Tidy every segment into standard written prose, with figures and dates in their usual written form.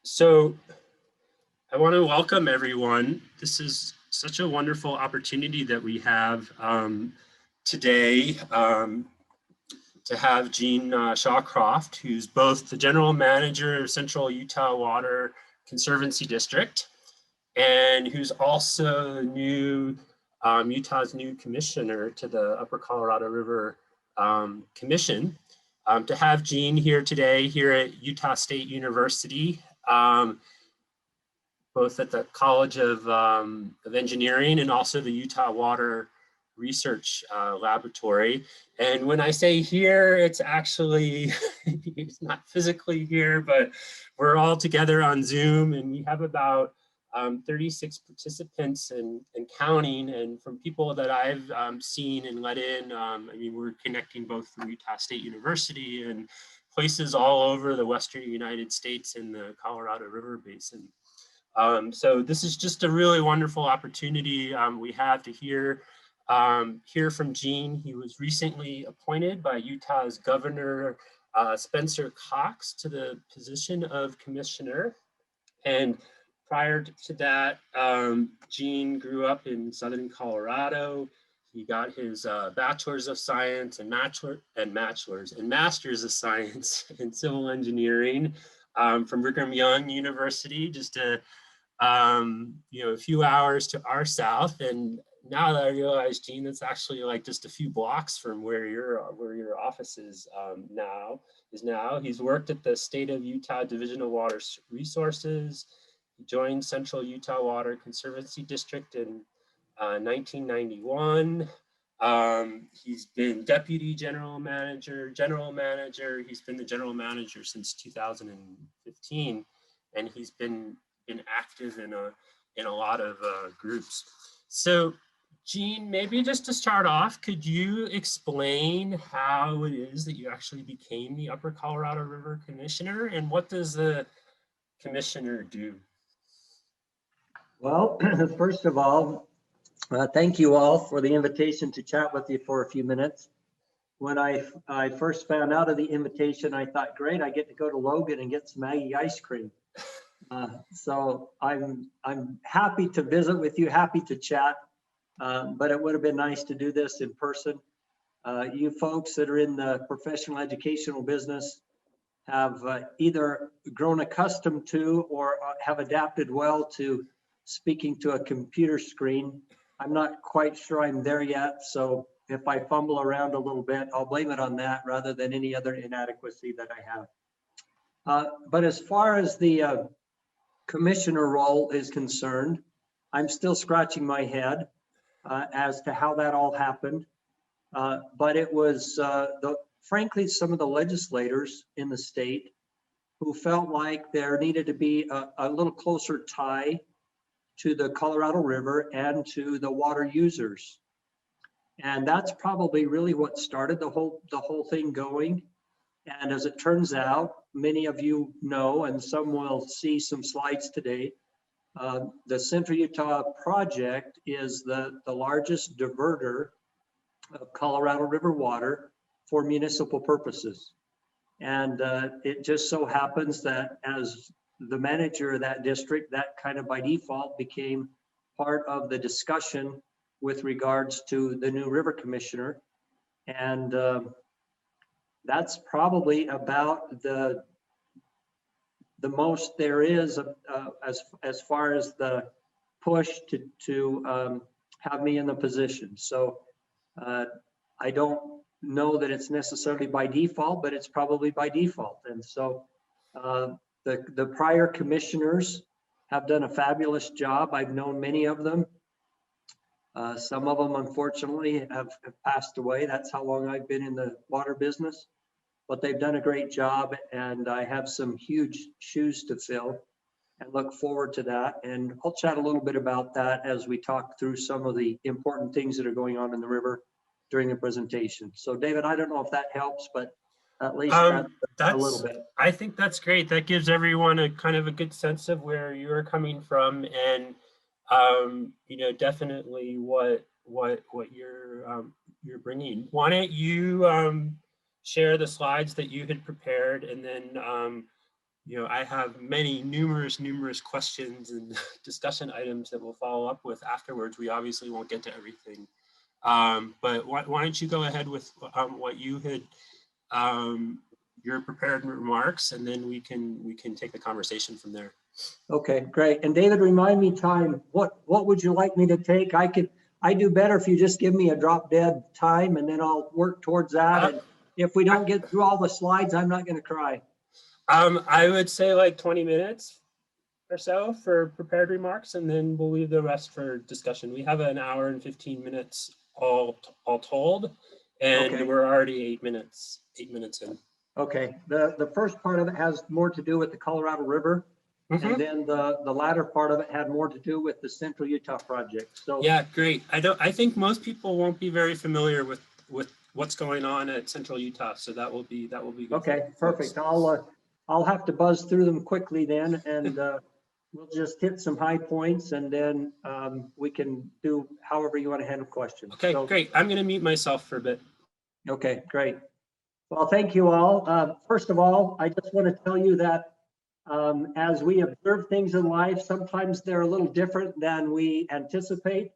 So I want to welcome everyone. This is such a wonderful opportunity that we have today to have Gene Shawcroft, who's both the general manager of Central Utah Water Conservancy District, and who's also Utah's new commissioner to the Upper Colorado River Commission. To have Gene here today here at Utah State University, both at the College of Engineering and also the Utah Water Research Laboratory. And when I say here, it's actually, it's not physically here, but we're all together on Zoom, and we have about 36 participants and counting. And from people that I've seen and let in, I mean, we're connecting both from Utah State University and places all over the Western United States and the Colorado River Basin. So this is just a really wonderful opportunity we have to hear from Gene. He was recently appointed by Utah's Governor Spencer Cox to the position of commissioner. And prior to that, Gene grew up in Southern Colorado. He got his bachelor's of science and master's of science in civil engineering from Brigham Young University, just a few hours to our south. And now that I realize, Gene, that's actually like just a few blocks from where your office is now. He's worked at the State of Utah Division of Water Resources. He joined Central Utah Water Conservancy District in 1991. He's been deputy general manager. He's been the general manager since 2015, and he's been active in a lot of groups. So, Gene, maybe just to start off, could you explain how it is that you actually became the Upper Colorado River Commissioner, and what does the commissioner do? Well, first of all, thank you all for the invitation to chat with you for a few minutes. When I first found out of the invitation, I thought, great, I get to go to Logan and get some Maggie ice cream. So I'm happy to visit with you, happy to chat, but it would have been nice to do this in person. You folks that are in the professional educational business have either grown accustomed to or have adapted well to speaking to a computer screen. I'm not quite sure I'm there yet, so if I fumble around a little bit, I'll blame it on that rather than any other inadequacy that I have. But as far as the commissioner role is concerned, I'm still scratching my head as to how that all happened. But it was, frankly, some of the legislators in the state who felt like there needed to be a little closer tie to the Colorado River and to the water users. And that's probably really what started the whole thing going. And as it turns out, many of you know, and some will see some slides today, the Central Utah project is the largest diverter of Colorado River water for municipal purposes. And it just so happens that as the manager of that district, that kind of by default became part of the discussion with regards to the new river commissioner. And that's probably about the most there is as far as the push to have me in the position. So I don't know that it's necessarily by default, but it's probably by default. And so the prior commissioners have done a fabulous job. I've known many of them. Some of them, unfortunately, have passed away. That's how long I've been in the water business. But they've done a great job, and I have some huge shoes to fill and look forward to that. And I'll chat a little bit about that as we talk through some of the important things that are going on in the river during the presentation. So David, I don't know if that helps, but at least that's a little bit. I think that's great. That gives everyone a kind of a good sense of where you're coming from, and definitely what you're bringing. Why don't you share the slides that you had prepared, and then I have numerous questions and discussion items that we'll follow up with afterwards. We obviously won't get to everything. But why don't you go ahead with what you had, your prepared remarks, and then we can take the conversation from there. Okay, great. And David, remind me time, what would you like me to take? I do better if you just give me a drop dead time, and then I'll work towards that. And if we don't get through all the slides, I'm not going to cry. I would say like 20 minutes or so for prepared remarks, and then we'll leave the rest for discussion. We have an hour and 15 minutes all told, and Okay. we're already 8 minutes in. Okay, the first part of it has more to do with the Colorado River. And then the latter part of it had more to do with the Central Utah project. So yeah, great. I think most people won't be very familiar with what's going on at Central Utah, so that will be good. Okay, perfect. I'll have to buzz through them quickly then, and we'll just hit some high points, and then we can do however you want to handle questions. Okay, so, great. I'm going to mute myself for a bit. Okay, great. Well, thank you all. First of all, I just want to tell you that as we observe things in life, sometimes they're a little different than we anticipate.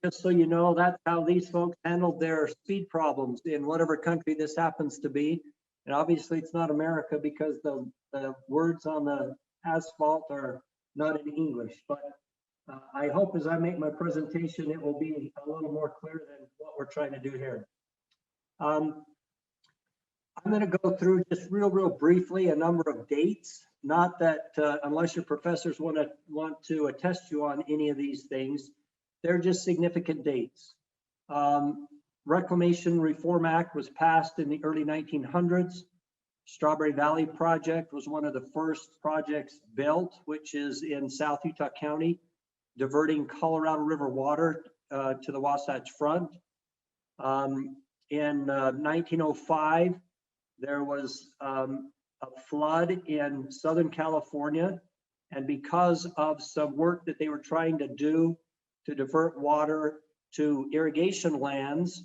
Just so you know, that's how these folks handled their speed problems in whatever country this happens to be. And obviously it's not America because the words on the asphalt are not in English. But I hope as I make my presentation, it will be a little more clear than what we're trying to do here. I'm going to go through just real briefly a number of dates. Not that unless your professors want to attest you on any of these things, they're just significant dates. Reclamation Reform Act was passed in the early 1900s. Strawberry Valley Project was one of the first projects built, which is in South Utah County, diverting Colorado River water to the Wasatch Front. In 1905, there was a flood in Southern California, and because of some work that they were trying to do to divert water to irrigation lands,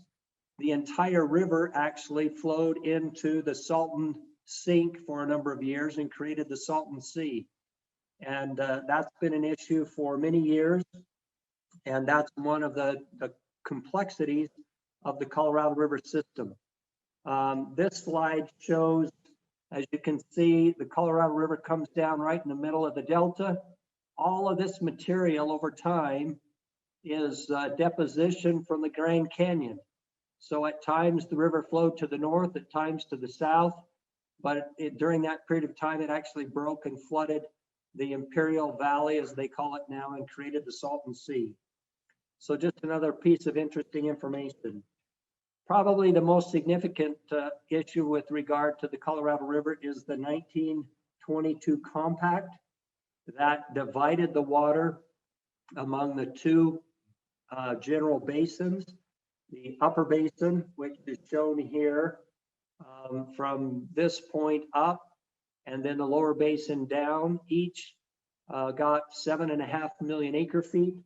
the entire river actually flowed into the Salton Sink for a number of years and created the Salton Sea. And that's been an issue for many years, and that's one of the complexities of the Colorado River system. This slide shows, as you can see, the Colorado River comes down right in the middle of the delta. All of this material over time is deposition from the Grand Canyon. So at times the river flowed to the north, at times to the south, but during that period of time, it actually broke and flooded the Imperial Valley, as they call it now, and created the Salton Sea. So just another piece of interesting information. Probably the most significant issue with regard to the Colorado River is the 1922 compact that divided the water among the two general basins. The upper basin, which is shown here from this point up, and then the lower basin down, each got 7.5 million acre feet.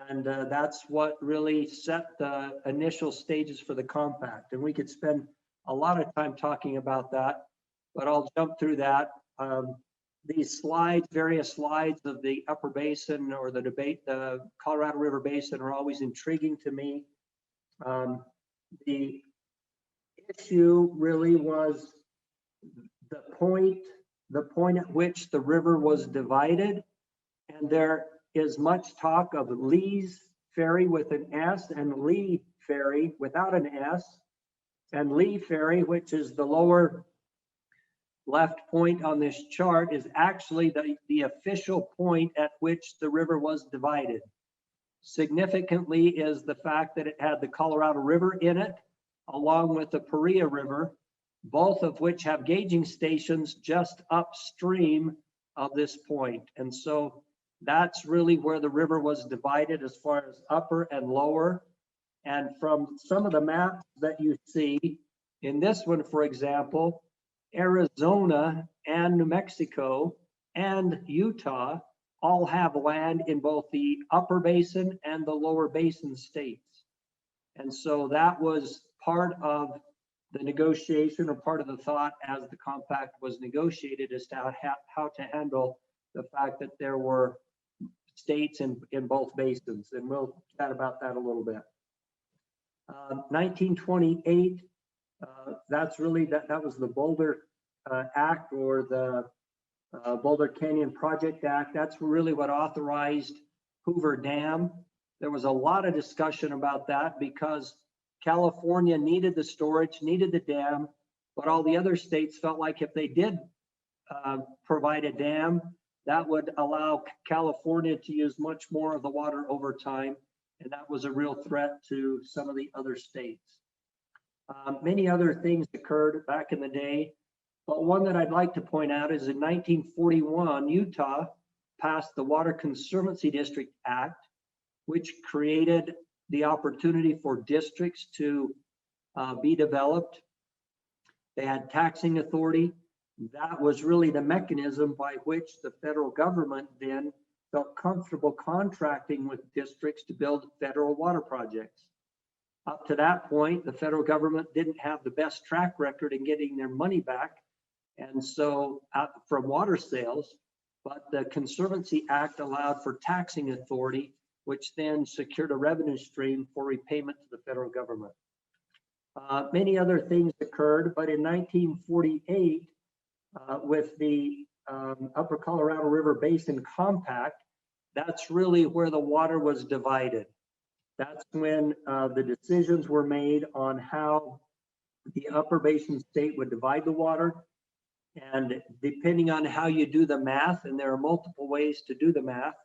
And that's what really set the initial stages for the compact. And we could spend a lot of time talking about that, but I'll jump through that. These slides, various slides of the upper basin or the Colorado River basin are always intriguing to me. The issue really was the point at which the river was divided, and there is much talk of Lee's Ferry with an S and Lee Ferry without an S, and Lee Ferry, which is the lower left point on this chart, is actually the official point at which the river was divided. Significantly is the fact that it had the Colorado River in it, along with the Paria River, both of which have gauging stations just upstream of this point. And so that's really where the river was divided as far as upper and lower. And from some of the maps that you see, in this one, for example, Arizona and New Mexico and Utah all have land in both the upper basin and the lower basin states. And so that was part of the negotiation, or part of the thought as the compact was negotiated, is to how to handle the fact that there were states in both basins. And we'll chat about that a little bit. 1928, that's really, that was the Boulder Act, or the Boulder Canyon Project Act. That's really what authorized Hoover Dam. There was a lot of discussion about that because California needed the storage, needed the dam, but all the other states felt like if they did provide a dam, that would allow California to use much more of the water over time, and that was a real threat to some of the other states. Many other things occurred back in the day, but one that I'd like to point out is in 1941, Utah passed the Water Conservancy District Act, which created the opportunity for districts to be developed. They had taxing authority. That was really the mechanism by which the federal government then felt comfortable contracting with districts to build federal water projects. Up to that point, the federal government didn't have the best track record in getting their money back, and so from water sales, but the Conservancy Act allowed for taxing authority, which then secured a revenue stream for repayment to the federal government. Many other things occurred, but in 1948, with the Upper Colorado River Basin Compact, that's really where the water was divided. That's when the decisions were made on how the Upper Basin state would divide the water. And depending on how you do the math, and there are multiple ways to do the math,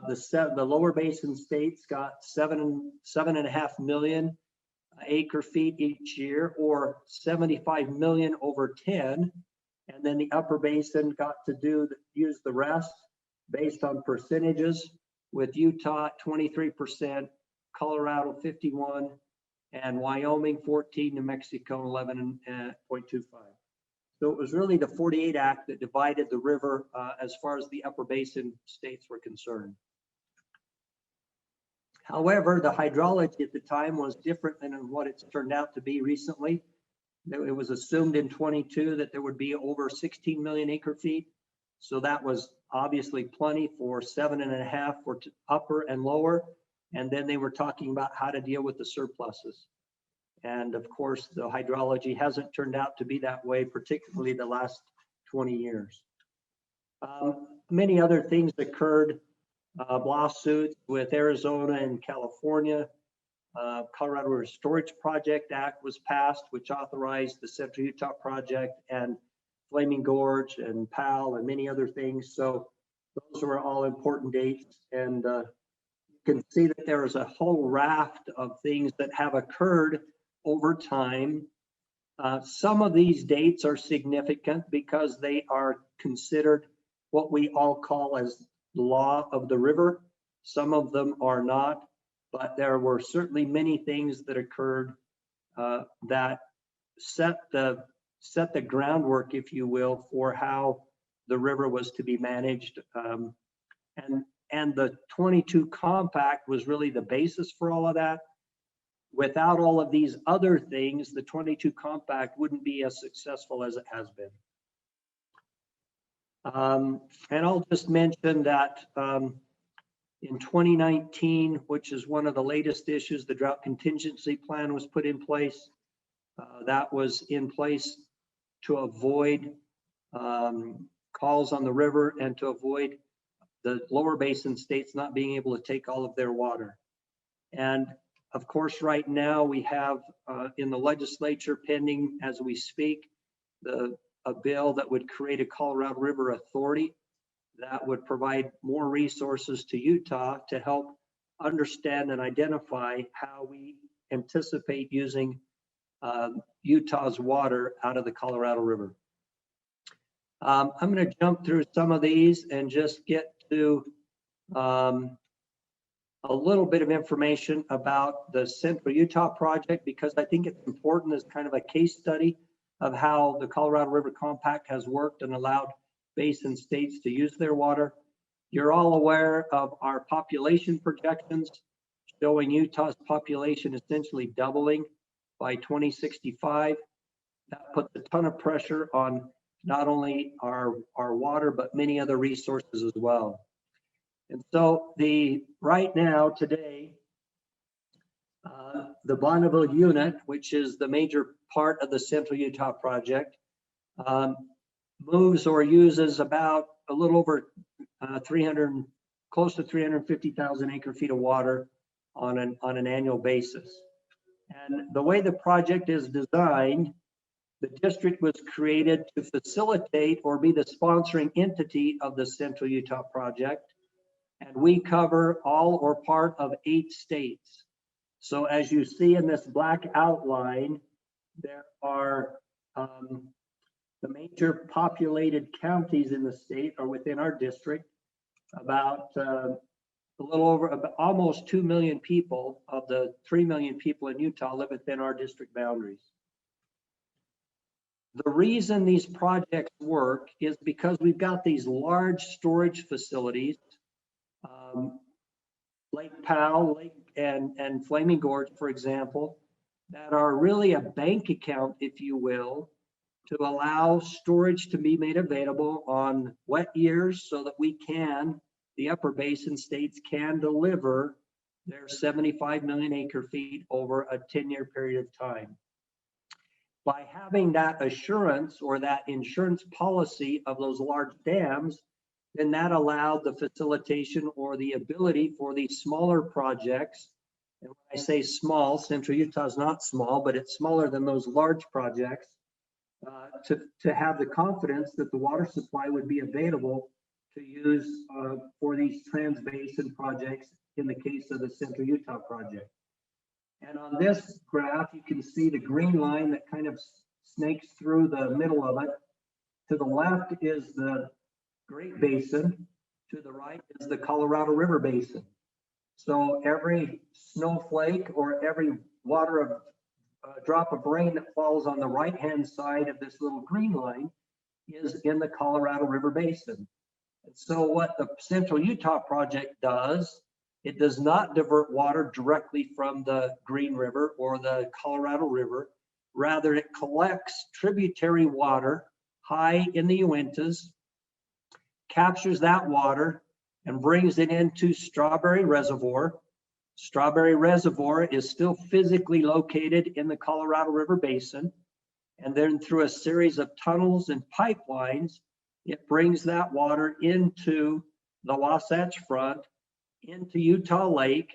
the Lower Basin states got 7.5 million acre feet each year, or 75 million over 10. And then the Upper Basin got to use the rest based on percentages, with Utah at 23%, Colorado 51%, and Wyoming 14%, New Mexico 11.25%. So it was really the 48 Act that divided the river as far as the Upper Basin states were concerned. However, the hydrology at the time was different than what it's turned out to be recently. It was assumed in 22 that there would be over 16 million acre feet. So that was obviously plenty for 7.5 for upper and lower. And then they were talking about how to deal with the surpluses. And of course, the hydrology hasn't turned out to be that way, particularly the last 20 years. Many other things occurred, lawsuits with Arizona and California. Colorado River Storage Project Act was passed, which authorized the Central Utah Project and Flaming Gorge and Powell and many other things. So those were all important dates. And you can see that there is a whole raft of things that have occurred over time. Some of these dates are significant because they are considered what we all call as the law of the river. Some of them are not, but there were certainly many things that occurred that set the groundwork, if you will, for how the river was to be managed. And the 22 Compact was really the basis for all of that. Without all of these other things, the 22 Compact wouldn't be as successful as it has been. And I'll just mention that in 2019, which is one of the latest issues, the drought contingency plan was put in place. That was in place to avoid calls on the river and to avoid the lower basin states not being able to take all of their water. And of course, right now we have in the legislature pending as we speak, a bill that would create a Colorado River Authority that would provide more resources to Utah to help understand and identify how we anticipate using Utah's water out of the Colorado River. I'm going to jump through some of these and just get to a little bit of information about the Central Utah Project, because I think it's important as kind of a case study of how the Colorado River Compact has worked and allowed basin states to use their water. You're all aware of our population projections showing Utah's population essentially doubling by 2065. That puts a ton of pressure on not only our water, but many other resources as well. And so right now, today, the Bonneville unit, which is the major part of the Central Utah project, moves or uses about a little over 300, close to 350,000 acre feet of water on an annual basis. And the way the project is designed, the district was created to facilitate or be the sponsoring entity of the Central Utah project. And we cover all or part of 8 states. So as you see in this black outline, there are the major populated counties in the state are within our district. About a little over almost 2 million people of the 3 million people in Utah live within our district boundaries. The reason these projects work is because we've got these large storage facilities, Lake Powell, and Flaming Gorge, for example, that are really a bank account, if you will, to allow storage to be made available on wet years so that the upper basin states can deliver their 75 million acre feet over a 10-year period of time. By having that assurance or that insurance policy of those large dams, then that allowed the facilitation or the ability for these smaller projects. And when I say small, Central Utah is not small, but it's smaller than those large projects, to have the confidence that the water supply would be available to use for these trans-basin projects in the case of the Central Utah project. And on this graph, you can see the green line that kind of snakes through the middle of it. To the left is the Great Basin. To the right is the Colorado River Basin. So every snowflake or every drop of rain that falls on the right-hand side of this little green line is in the Colorado River Basin. And so what the Central Utah project does, it does not divert water directly from the Green River or the Colorado River. Rather, it collects tributary water high in the Uintas, captures that water, and brings it into Strawberry Reservoir. Strawberry Reservoir is still physically located in the Colorado River Basin. And then through a series of tunnels and pipelines, it brings that water into the Wasatch Front, into Utah Lake,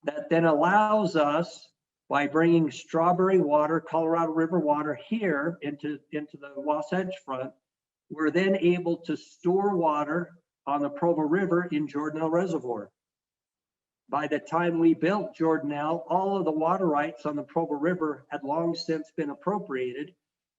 that then allows us, by bringing Strawberry water, Colorado River water here into the Wasatch Front, we're then able to store water on the Provo River in Jordanelle Reservoir. By the time we built Jordanelle, all of the water rights on the Provo River had long since been appropriated.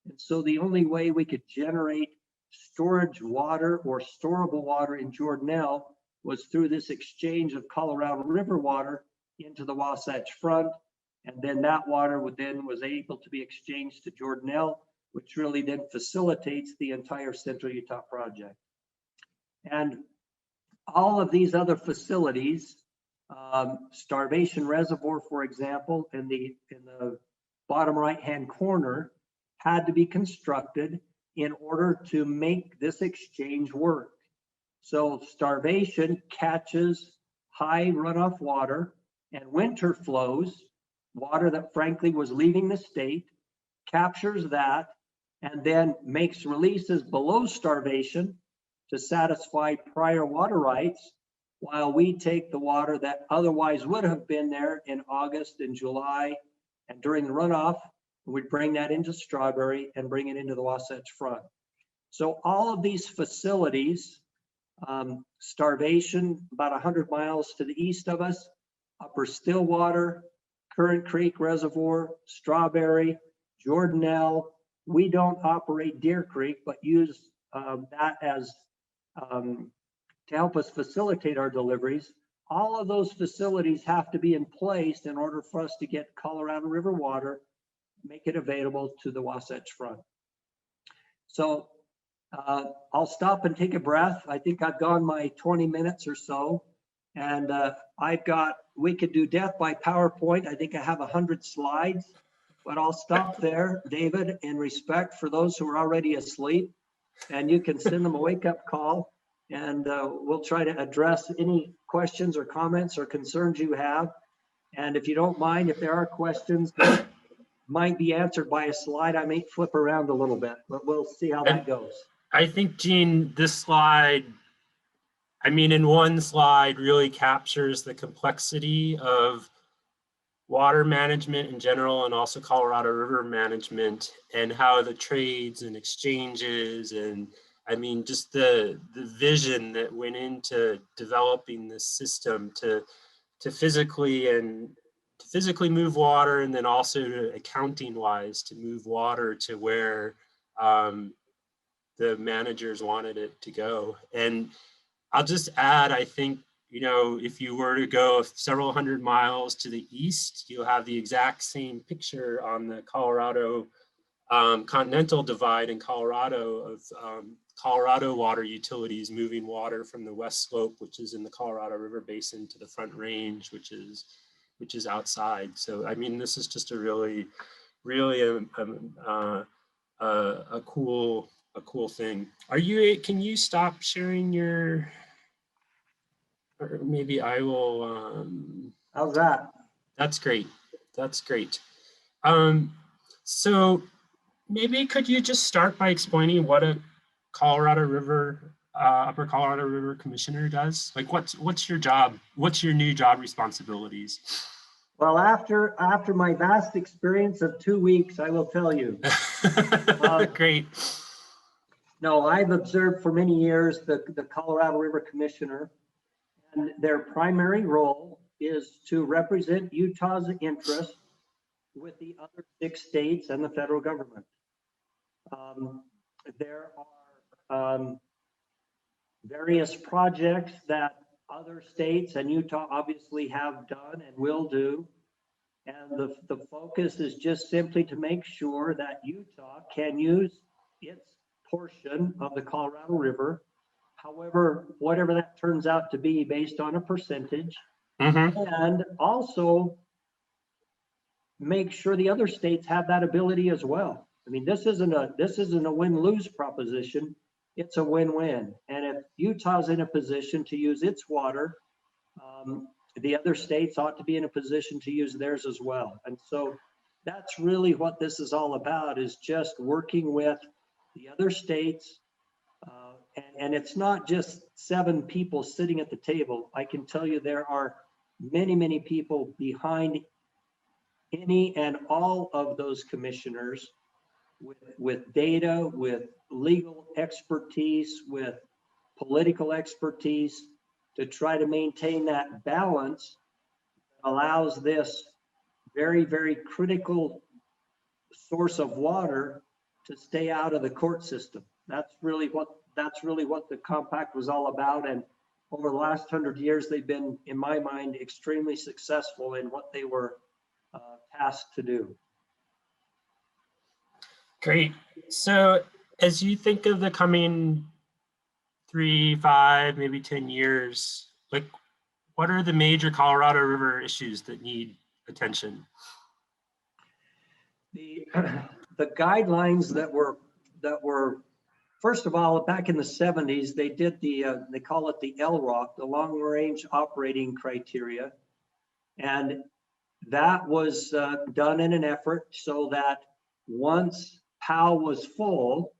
And so the only way we could generate storage water or storable water in Jordanelle was through this exchange of Colorado River water into the Wasatch Front. And then that water was able to be exchanged to Jordanelle, which really then facilitates the entire Central Utah project. And all of these other facilities, Starvation Reservoir, for example, in the bottom right-hand corner, had to be constructed in order to make this exchange work. So Starvation catches high runoff water and winter flows, water that frankly was leaving the state, captures that, and then makes releases below Starvation to satisfy prior water rights, while we take the water that otherwise would have been there in August and July and during the runoff, we'd bring that into Strawberry and bring it into the Wasatch Front. So all of these facilities, Starvation, about 100 miles to the east of us, Upper Stillwater, Current Creek Reservoir, Strawberry, Jordanelle. We don't operate Deer Creek, but use that as to help us facilitate our deliveries. All of those facilities have to be in place in order for us to get Colorado River water, make it available to the Wasatch Front. So I'll stop and take a breath. I think I've gone my 20 minutes or so, and we could do death by PowerPoint. I think I have 100 slides. But I'll stop there, David, in respect for those who are already asleep. And you can send them a wake-up call, and we'll try to address any questions or comments or concerns you have. And if you don't mind, if there are questions that might be answered by a slide, I may flip around a little bit, but we'll see how that goes. I think, Gene, this slide, I mean, in one slide really captures the complexity of water management in general, and also Colorado River management, and how the trades and exchanges, and I mean, just the vision that went into developing this system to physically move water, and then also accounting wise to move water to where the managers wanted it to go. And I'll just add, I think, you know, if you were to go several hundred miles to the east, you'll have the exact same picture on the Colorado continental divide in Colorado of Colorado water utilities moving water from the west slope, which is in the Colorado River Basin, to the Front Range, which is outside. So I mean, this is just a really a cool thing. Can you stop sharing your? Or maybe I will. How's that? That's great. That's great. So maybe could you just start by explaining what a Colorado River, Upper Colorado River Commissioner does? Like, what's your job? What's your new job responsibilities? Well, after my vast experience of 2 weeks, I will tell you. Great. No, I've observed for many years the Colorado River Commissioner, and their primary role is to represent Utah's interests with the other 6 states and the federal government. There are various projects that other states and Utah obviously have done and will do. And the focus is just simply to make sure that Utah can use its portion of the Colorado River, however, whatever that turns out to be based on a percentage, and also make sure the other states have that ability as well. I mean, this isn't a win-lose proposition. It's a win-win. And if Utah's in a position to use its water, the other states ought to be in a position to use theirs as well. And so that's really what this is all about, is just working with the other states. And it's not just 7 people sitting at the table. I can tell you there are many, many people behind any and all of those commissioners with data, with legal expertise, with political expertise, to try to maintain that balance that allows this very, very critical source of water to stay out of the court system. That's really what the compact was all about. And over the last 100 years, they've been, in my mind, extremely successful in what they were tasked to do. Great. So as you think of the coming 3, 5, maybe 10 years, like, what are the major Colorado River issues that need attention? The guidelines that were first of all, back in the 70s, they did they call it the LROC, the Long Range Operating Criteria, and that was done in an effort so that once Powell was full,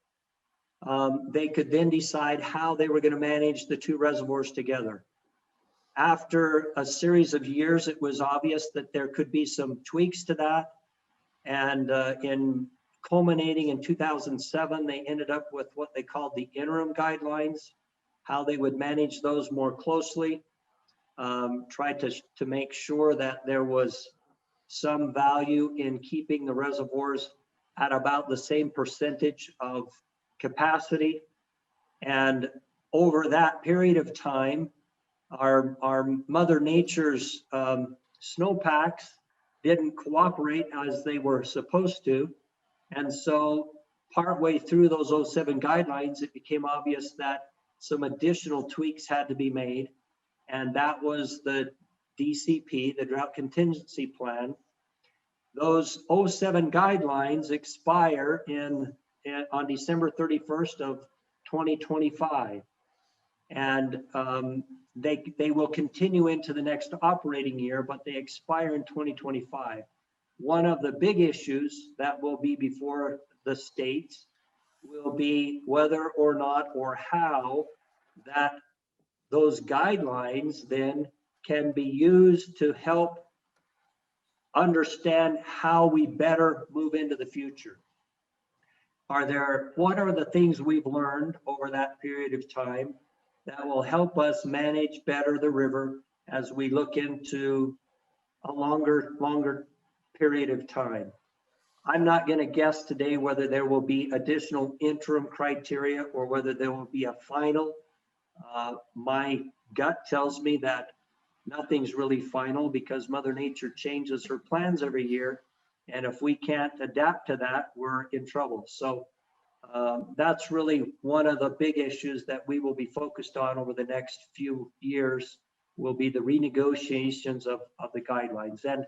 they could then decide how they were going to manage the 2 reservoirs together. After a series of years, it was obvious that there could be some tweaks to that. And in culminating in 2007, they ended up with what they called the interim guidelines, how they would manage those more closely, try to make sure that there was some value in keeping the reservoirs at about the same percentage of capacity. And over that period of time, our Mother Nature's snowpacks didn't cooperate as they were supposed to. And so partway through those 07 guidelines, it became obvious that some additional tweaks had to be made. And that was the DCP, the Drought Contingency Plan. those '07 guidelines expire on December 31st of 2025. And they will continue into the next operating year, but they expire in 2025. One of the big issues that will be before the states will be whether or not or how that those guidelines then can be used to help understand how we better move into the future. What are the things we've learned over that period of time that will help us manage better the river as we look into a longer period of time? I'm not going to guess today whether there will be additional interim criteria or whether there will be a final. My gut tells me that nothing's really final because Mother Nature changes her plans every year. And if we can't adapt to that, we're in trouble. So that's really one of the big issues that we will be focused on over the next few years, will be the renegotiations of the guidelines. And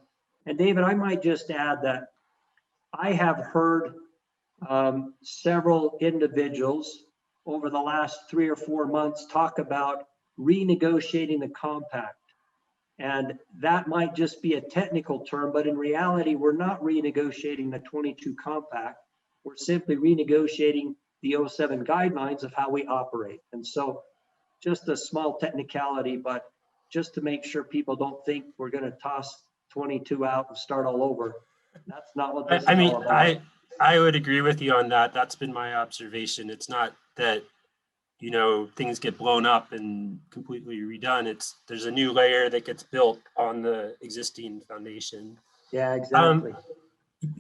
David, I might just add that I have heard several individuals over the last 3 or 4 months talk about renegotiating the compact. And that might just be a technical term, but in reality, we're not renegotiating the 22 compact. We're simply renegotiating the '07 guidelines of how we operate. And so just a small technicality, but just to make sure people don't think we're going to toss 22 out and start all over. That's not what this is all about. I would agree with you on that. That's been my observation. It's not that, you know, things get blown up and completely redone. There's a new layer that gets built on the existing foundation. Yeah, exactly.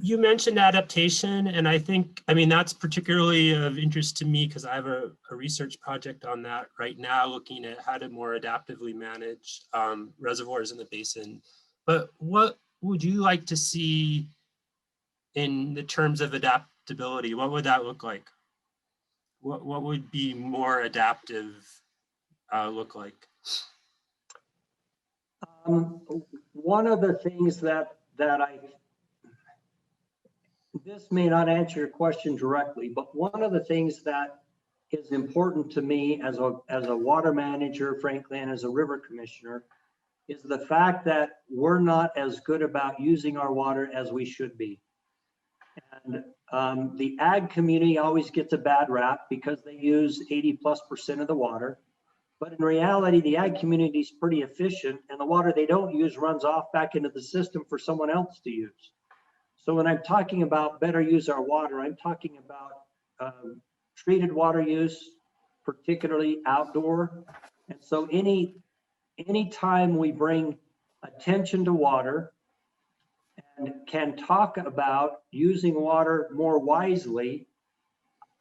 You mentioned adaptation, and I mean, that's particularly of interest to me because I have a research project on that right now, looking at how to more adaptively manage reservoirs in the basin. But what would you like to see in the terms of adaptability? What would that look like? What would be more adaptive look like? One of the things that this may not answer your question directly, but one of the things that is important to me as a water manager, frankly, and as a river commissioner, is the fact that we're not as good about using our water as we should be. And the ag community always gets a bad rap because they use 80+% of the water. But in reality, the ag community is pretty efficient, and the water they don't use runs off back into the system for someone else to use. So when I'm talking about better use our water, I'm talking about treated water use, particularly outdoor. And so any time we bring attention to water and can talk about using water more wisely,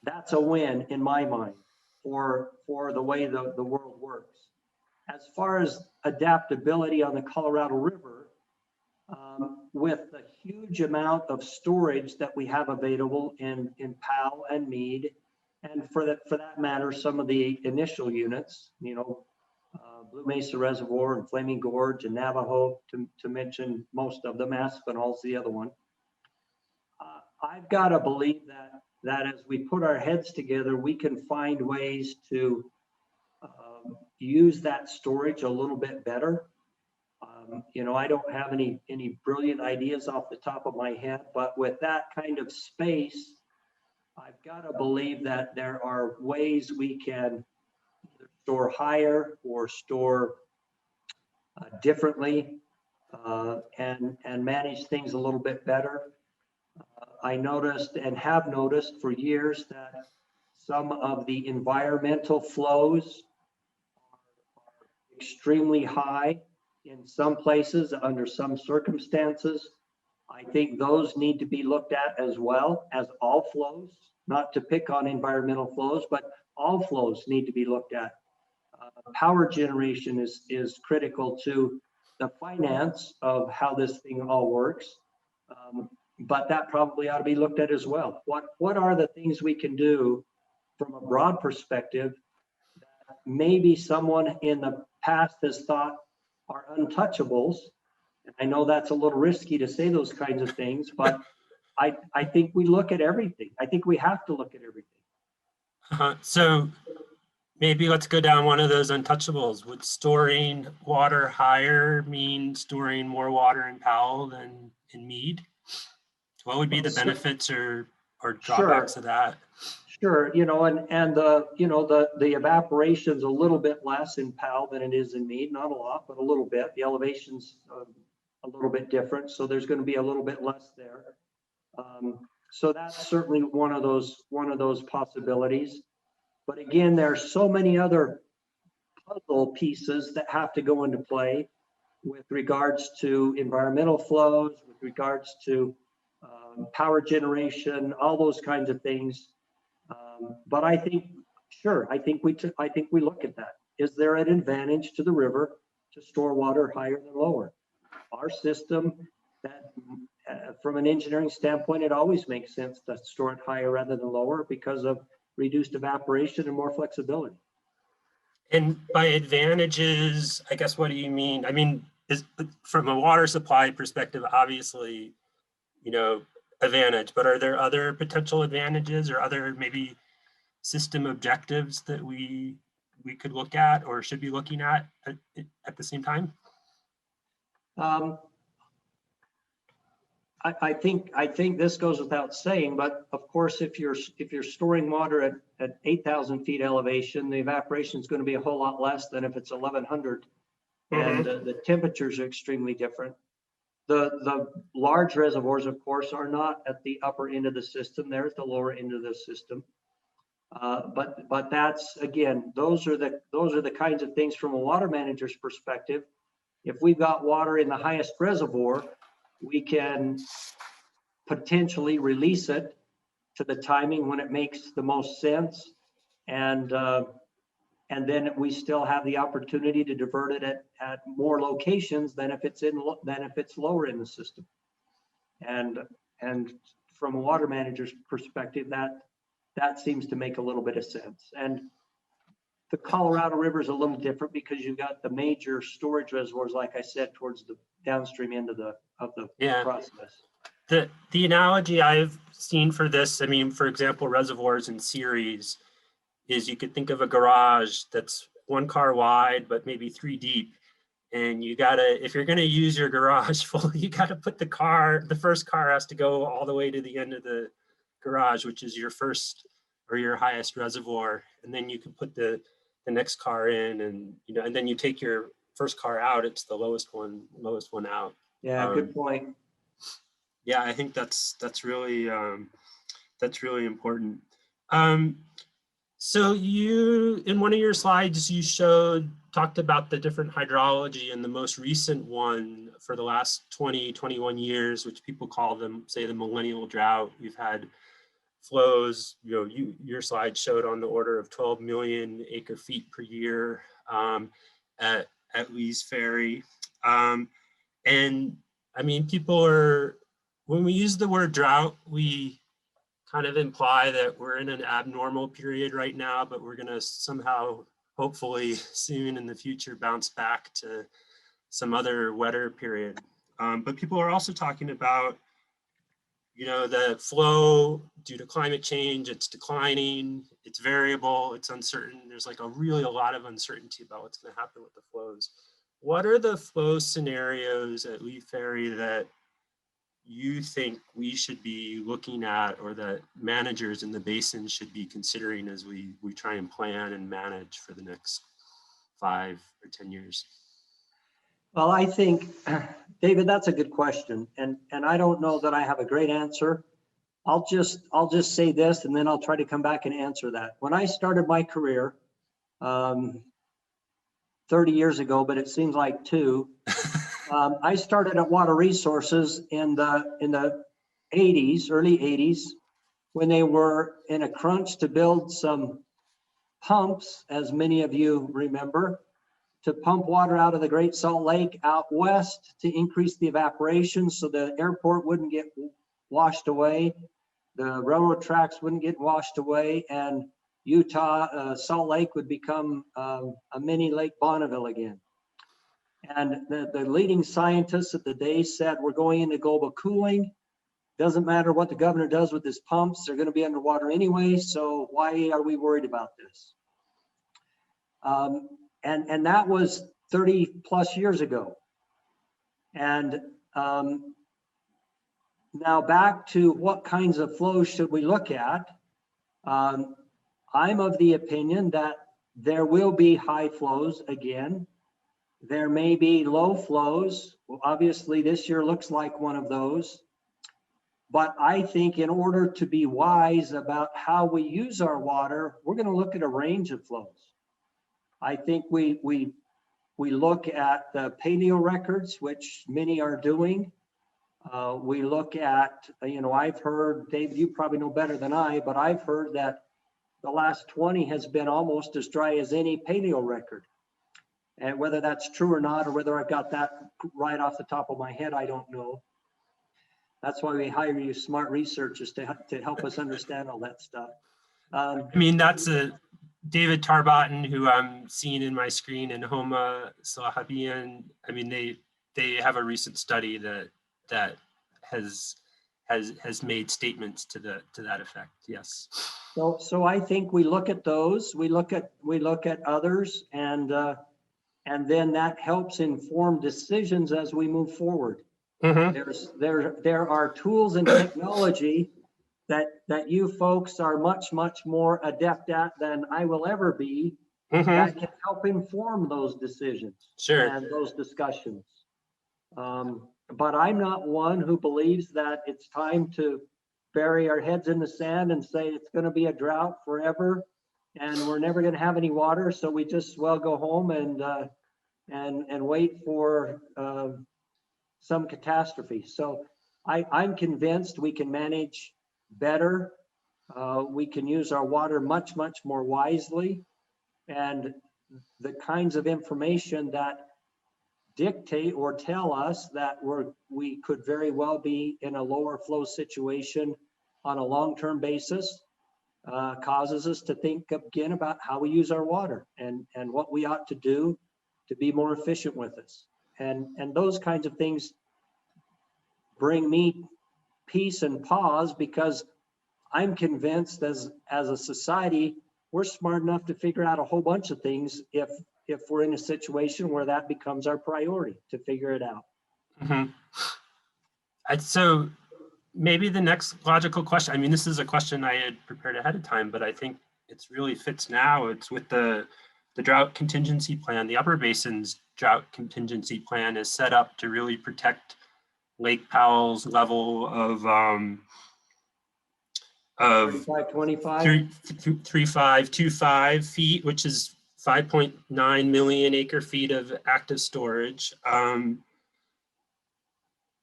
that's a win in my mind for the way the world works. As far as adaptability on the Colorado River, with the huge amount of storage that we have available in Powell and Meade, and for that matter, some of the initial units, you know, Blue Mesa Reservoir and Flaming Gorge and Navajo, to mention most of them. Aspinall's the other one. I've got to believe that as we put our heads together, we can find ways to use that storage a little bit better. You know, I don't have any brilliant ideas off the top of my head, but with that kind of space, I've got to believe that there are ways we can either store higher or store differently and manage things a little bit better. I noticed and have noticed for years that some of the environmental flows are extremely high in some places under some circumstances. I think those need to be looked at as well as all flows, not to pick on environmental flows, but all flows need to be looked at. Power generation is critical to the finance of how this thing all works. But that probably ought to be looked at as well. What are the things we can do from a broad perspective that maybe someone in the past has thought are untouchables, And I know that's a little risky to say those kinds of things, but I think we look at everything. I think we have to look at everything. So maybe let's go down one of those untouchables. Would storing water higher mean storing more water in Powell than in Meade? What would be the benefits or drawbacks of that? Sure, you know, and the, you know, the evaporation's a little bit less in Powell than it is in Meade, not a lot, but a little bit. The elevation's a little bit different, so there's going to be a little bit less there. So that's certainly one of those possibilities. But again, there are so many other puzzle pieces that have to go into play with regards to environmental flows, with regards to power generation, all those kinds of things. But I think, sure, I think we look at that. Is there an advantage to the river to store water higher than lower? Our system, that from an engineering standpoint, it always makes sense to store it higher rather than lower because of reduced evaporation and more flexibility. And by advantages, I guess, what do you mean? I mean, from a water supply perspective, obviously, you know, advantage, but are there other potential advantages or other maybe system objectives that we could look at or should be looking at the same time? I think this goes without saying, but of course, if you're storing water at 8,000 feet elevation, the evaporation is going to be a whole lot less than if it's 1,100, and the temperatures are extremely different. The large reservoirs, of course, are not at the upper end of the system; they're at the lower end of the system. But that's, again, those are the kinds of things from a water manager's perspective. If we've got water in the highest reservoir, we can potentially release it to the timing when it makes the most sense, and then we still have the opportunity to divert it at more locations than if it's lower in the system. And from a water manager's perspective, that seems to make a little bit of sense. And the Colorado River is a little different because you've got the major storage reservoirs, like I said, towards the downstream end of the process. The analogy I've seen for this, I mean, for example, reservoirs in series, is you could think of a garage that's one car wide, but maybe 3 deep. And you gotta, if you're gonna use your garage full, you gotta put the first car has to go all the way to the end of the garage, which is your first or your highest reservoir. And then you can put the next car in, and, you know, and then you take your first car out, it's the lowest one out. Yeah, good point. Yeah, I think that's really important. So you, in one of your slides, you talked about the different hydrology, and the most recent one for the last 21 years, which people call say the Millennial Drought. You've had flows, you know, your slide showed on the order of 12 million acre feet per year at Lee's Ferry. And I mean, when we use the word drought, we kind of imply that we're in an abnormal period right now, but we're going to somehow, hopefully soon in the future, bounce back to some other wetter period. But people are also talking about, you know, the flow due to climate change, it's declining, it's variable, it's uncertain. There's like a lot of uncertainty about what's going to happen with the flows. What are the flow scenarios at Lee Ferry that you think we should be looking at, or that managers in the basin should be considering as we try and plan and manage for the next 5 or 10 years? Well, I think, David, that's a good question. And I don't know that I have a great answer. I'll just say this, and then I'll try to come back and answer that. When I started my career 30 years ago, but it seems like 2, I started at Water Resources in the 80s, early 80s, when they were in a crunch to build some pumps, as many of you remember, to pump water out of the Great Salt Lake out west to increase the evaporation so the airport wouldn't get washed away, the railroad tracks wouldn't get washed away, and Utah, Salt Lake would become a mini Lake Bonneville again. And the leading scientists of the day said, we're going into global cooling. Doesn't matter what the governor does with his pumps, they're going to be underwater anyway. So why are we worried about this? And that was 30 plus years ago. And now back to what kinds of flows should we look at? I'm of the opinion that there will be high flows again. There may be low flows. Well, obviously this year looks like one of those. But I think in order to be wise about how we use our water, we're going to look at a range of flows. I think we look at the paleo records, which many are doing. We look at, I've heard, Dave, you probably know better than I, but I've heard that the last 20 has been almost as dry as any paleo record. And whether that's true or not, or whether I've got that right off the top of my head, I don't know. That's why we hire you smart researchers to help us understand all that stuff. I mean, that's David Tarbotten, who I'm seeing in my screen, and Homa Slahabian. I mean, they have a recent study that has made statements to that effect. Yes. So I think we look at those. We look at others, and then that helps inform decisions as we move forward. Mm-hmm. There are tools and technology that you folks are much more adept at than I will ever be, Mm-hmm. that can help inform those decisions. Sure. And those discussions. But I'm not one who believes that it's time to bury our heads in the sand and say it's going to be a drought forever and we're never going to have any water, so we just well go home and wait for some catastrophe. So I'm convinced we can manage better. We can use our water much more wisely, and the kinds of information that dictate or tell us that we could very well be in a lower flow situation on a long-term basis causes us to think again about how we use our water and what we ought to do to be more efficient with us. And those kinds of things bring me peace and pause, because I'm convinced as a society, we're smart enough to figure out a whole bunch of things if we're in a situation where that becomes our priority, to figure it out. Mm-hmm. So maybe the next logical question, I mean, this is a question I had prepared ahead of time, but I think it's really fits now. It's with the drought contingency plan. The Upper Basin's drought contingency plan is set up to really protect Lake Powell's level of 3525 feet, which is 5.9 million acre feet of active storage.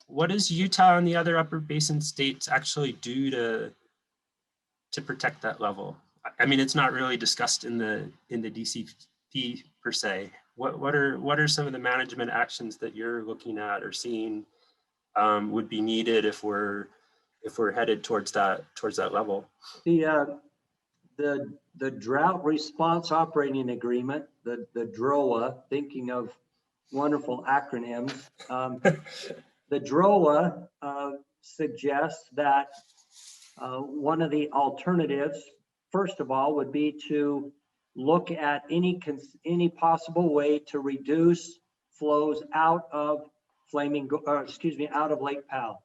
What does Utah and the other Upper Basin states actually do to protect that level? I mean, it's not really discussed in the DCP per se. What are some of the management actions that you're looking at or seeing would be needed if we're headed towards that level? The Drought Response Operating Agreement, the DROA, thinking of wonderful acronyms. The DROA suggests that one of the alternatives, first of all, would be to look at any possible way to reduce flows out of out of Lake Powell.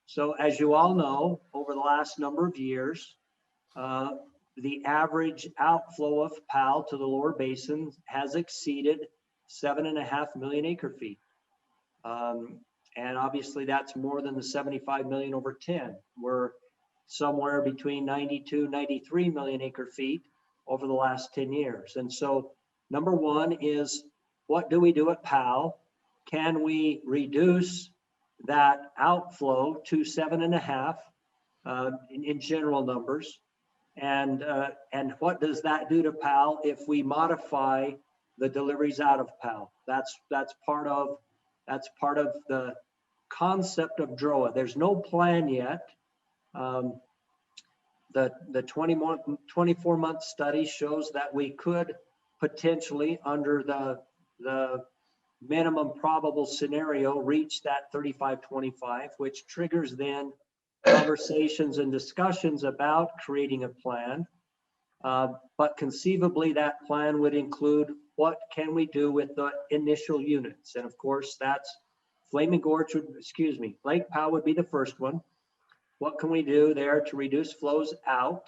So as you all know, over the last number of years, the average outflow of Powell to the lower basin has exceeded 7.5 million acre feet. And obviously that's more than the 75 million over 10. We're somewhere between 92, 93 million acre feet over the last 10 years. And so number one is, what do we do at Powell? Can we reduce that outflow to 7.5 in general numbers? And what does that do to Powell if we modify the deliveries out of Powell? That's part of the concept of DROA. There's no plan yet. The 24-month study shows that we could potentially, under the minimum probable scenario reach that 35-25, which triggers then conversations and discussions about creating a plan. But conceivably that plan would include what can we do with the initial units? And of course that's Flaming Gorge would, Lake Powell would be the first one. What can we do there to reduce flows out?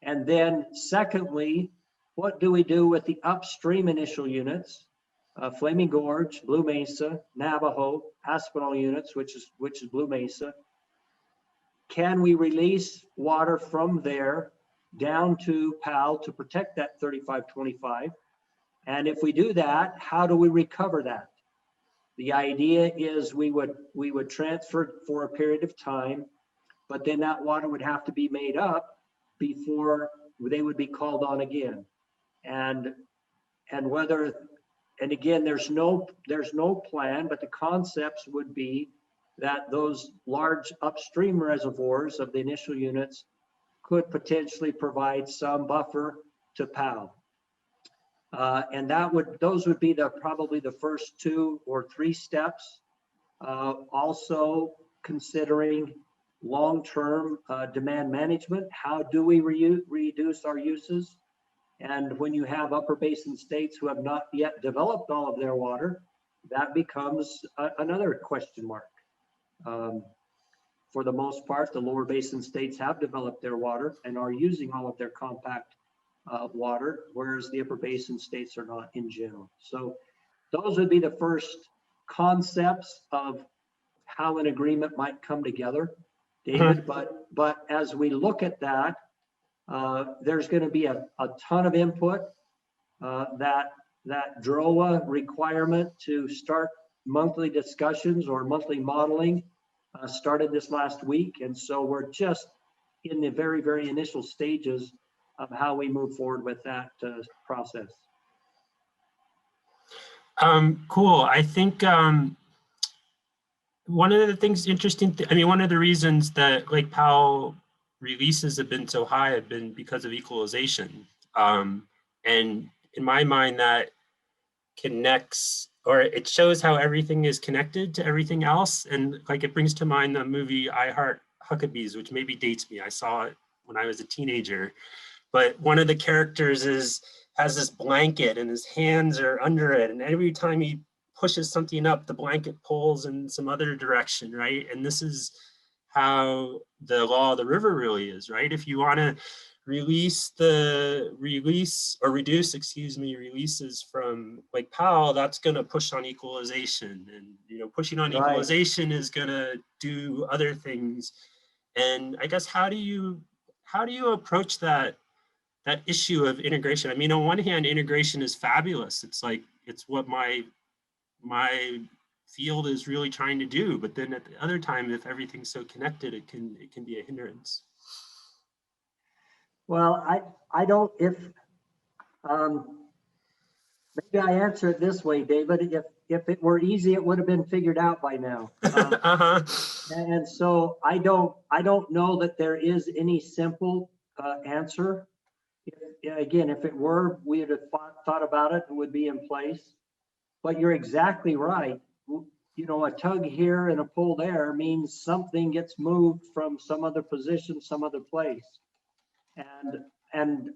And then secondly, what do we do with the upstream initial units? Flaming Gorge, Blue Mesa, Navajo, Aspinall units, which is Blue Mesa. Can we release water from there down to Powell to protect that 35-25? And if we do that, how do we recover that? The idea is we would transfer for a period of time, but then that water would have to be made up before they would be called on again. And again, there's no plan, but the concepts would be that those large upstream reservoirs of the initial units could potentially provide some buffer to Powell. And those would be probably the first 2 or 3 steps. Also considering long-term demand management. How do we reduce our uses? And when you have upper basin states who have not yet developed all of their water, that becomes another question mark. For the most part, the lower basin states have developed their water and are using all of their compact water, whereas the upper basin states are not in general. So those would be the first concepts of how an agreement might come together, David. But as we look at that, there's going to be a ton of input. That DROA requirement to start monthly discussions or monthly modeling started this last week. And so we're just in the very, very initial stages of how we move forward with that process. Cool. I think one of the things interesting, one of the reasons that Lake Powell releases have been so high have been because of equalization. And in my mind, that connects, or it shows how everything is connected to everything else. And like, it brings to mind the movie I Heart Huckabees, which maybe dates me. I saw it when I was a teenager. But one of the characters has this blanket and his hands are under it. And every time he pushes something up, the blanket pulls in some other direction, right? And this is how the law of the river really is, right? If you want to reduce releases from Lake Powell, that's going to push on equalization, and pushing on equalization is going to do other things. And I guess how do you approach that issue of integration? On one hand, integration is fabulous. It's what my field is really trying to do, but then at the other time, if everything's so connected, it can be a hindrance. Well, I don't, maybe I answer it this way, David. If it were easy, it would have been figured out by now. And so I don't know that there is any simple answer. Again, if it were, we would have thought about it and would be in place. But you're exactly right. A tug here and a pull there means something gets moved from some other position, some other place. And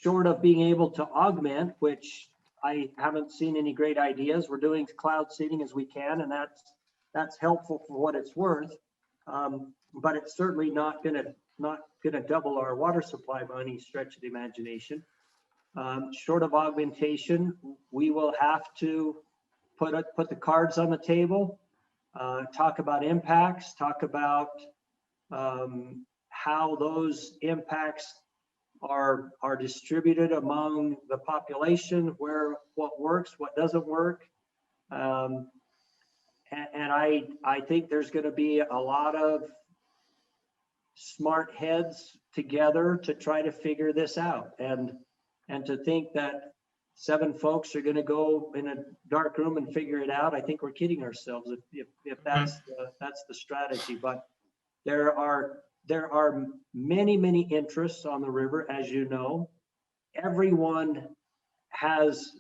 short of being able to augment, which I haven't seen any great ideas, we're doing cloud seeding as we can, and that's helpful for what it's worth. But it's certainly not gonna double our water supply by any stretch of the imagination. Short of augmentation, we will have to put the cards on the table, talk about impacts, talk about how those impacts are distributed among the population, what works, what doesn't work. And I think there's going to be a lot of smart heads together to try to figure this out. And to think that 7 folks are going to go in a dark room and figure it out, I think we're kidding ourselves if that's the strategy. But there are many interests on the river, as you know. Everyone has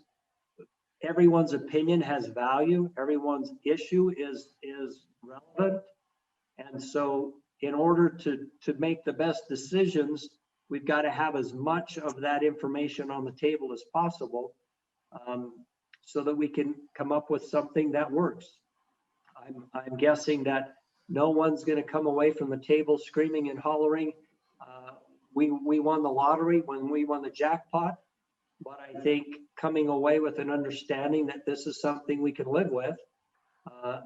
everyone's opinion has value. Everyone's issue is relevant. And so in order to make the best decisions, we've got to have as much of that information on the table as possible, so that we can come up with something that works. I'm guessing that no one's going to come away from the table screaming and hollering, we won the lottery when we won the jackpot. But I think coming away with an understanding that this is something we can live with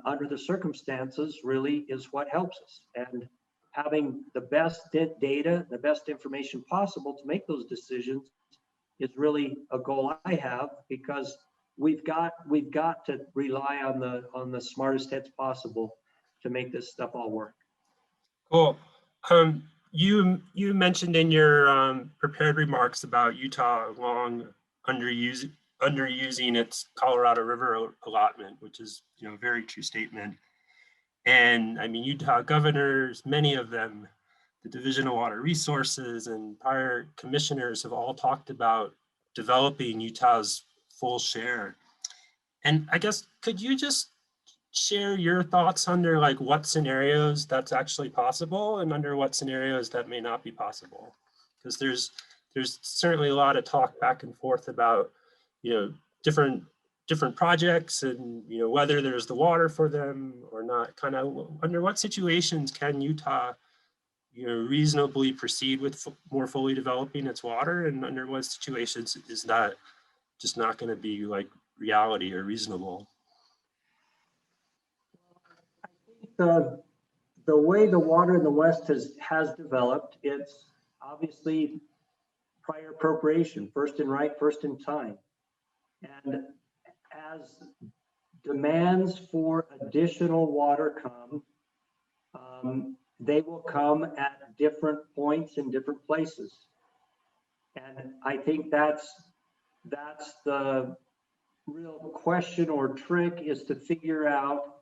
under the circumstances really is what helps us. And having the best data, the best information possible to make those decisions is really a goal I have, because we've got to rely on the smartest heads possible to make this stuff all work. Cool. You mentioned in your prepared remarks about Utah long underusing its Colorado River allotment, which is, you know, a very true statement. And I mean, Utah governors, many of them, the Division of Water Resources and prior commissioners have all talked about developing Utah's full share. And I guess, could you just share your thoughts under like what scenarios that's actually possible and under what scenarios that may not be possible? Because there's certainly a lot of talk back and forth about, you know, different projects and, you know, whether there's the water for them or not. Kind of under what situations can Utah, you know, reasonably proceed with more fully developing its water, and under what situations is that just not going to be like reality or reasonable? The way the water in the West has developed, it's obviously prior appropriation, first in right, first in time. And as demands for additional water come, they will come at different points in different places. And I think that's the real question or trick, is to figure out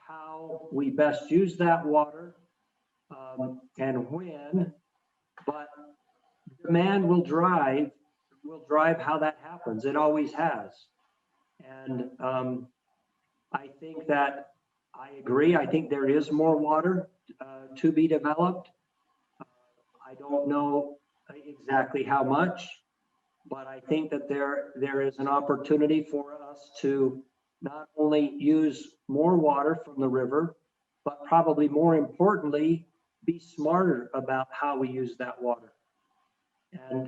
how we best use that water, and when. But demand will drive how that happens. It always has. And I think that I agree. I think there is more water to be developed. I don't know exactly how much, but I think that there is an opportunity for us to not only use more water from the river, but probably more importantly, be smarter about how we use that water.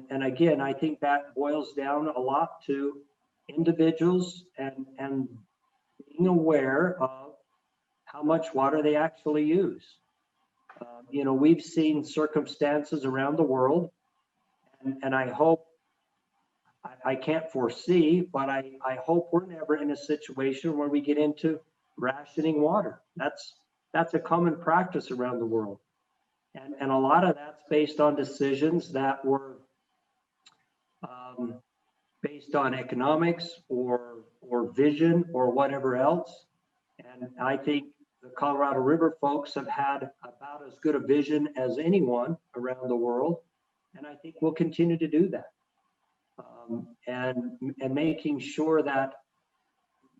And again, I think that boils down a lot to individuals and being aware of how much water they actually use. You know, we've seen circumstances around the world, and I hope, I can't foresee, but I hope we're never in a situation where we get into rationing water. That's a common practice around the world. And a lot of that's based on decisions that were based on economics or vision or whatever else. And I think the Colorado River folks have had about as good a vision as anyone around the world. And I think we'll continue to do that. And making sure that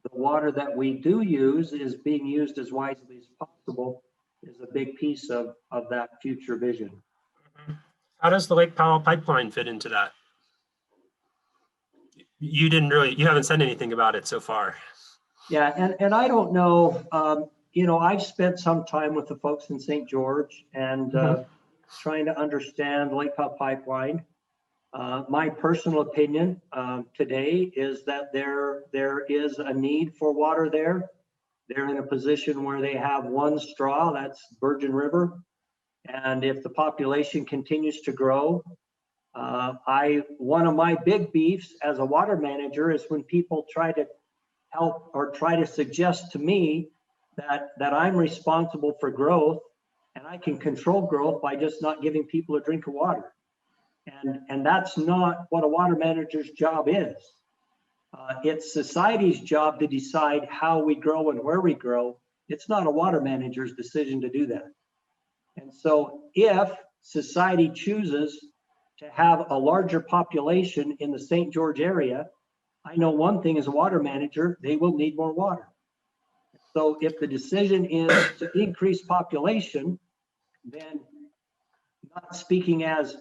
the water that we do use is being used as wisely as possible is a big piece of that future vision. How does the Lake Powell pipeline fit into that? You haven't said anything about it so far. Yeah, and I don't know, you know, I've spent some time with the folks in St. George and trying to understand Lake Powell pipeline. My personal opinion today is that there is a need for water there. They're in a position where they have one straw, that's Virgin River. And if the population continues to grow, one of my big beefs as a water manager is when people try to help or try to suggest to me that I'm responsible for growth and I can control growth by just not giving people a drink of water. And that's not what a water manager's job is. It's society's job to decide how we grow and where we grow. It's not a water manager's decision to do that. And so if society chooses to have a larger population in the St. George area, I know one thing as a water manager, they will need more water. So if the decision is to increase population, then not speaking as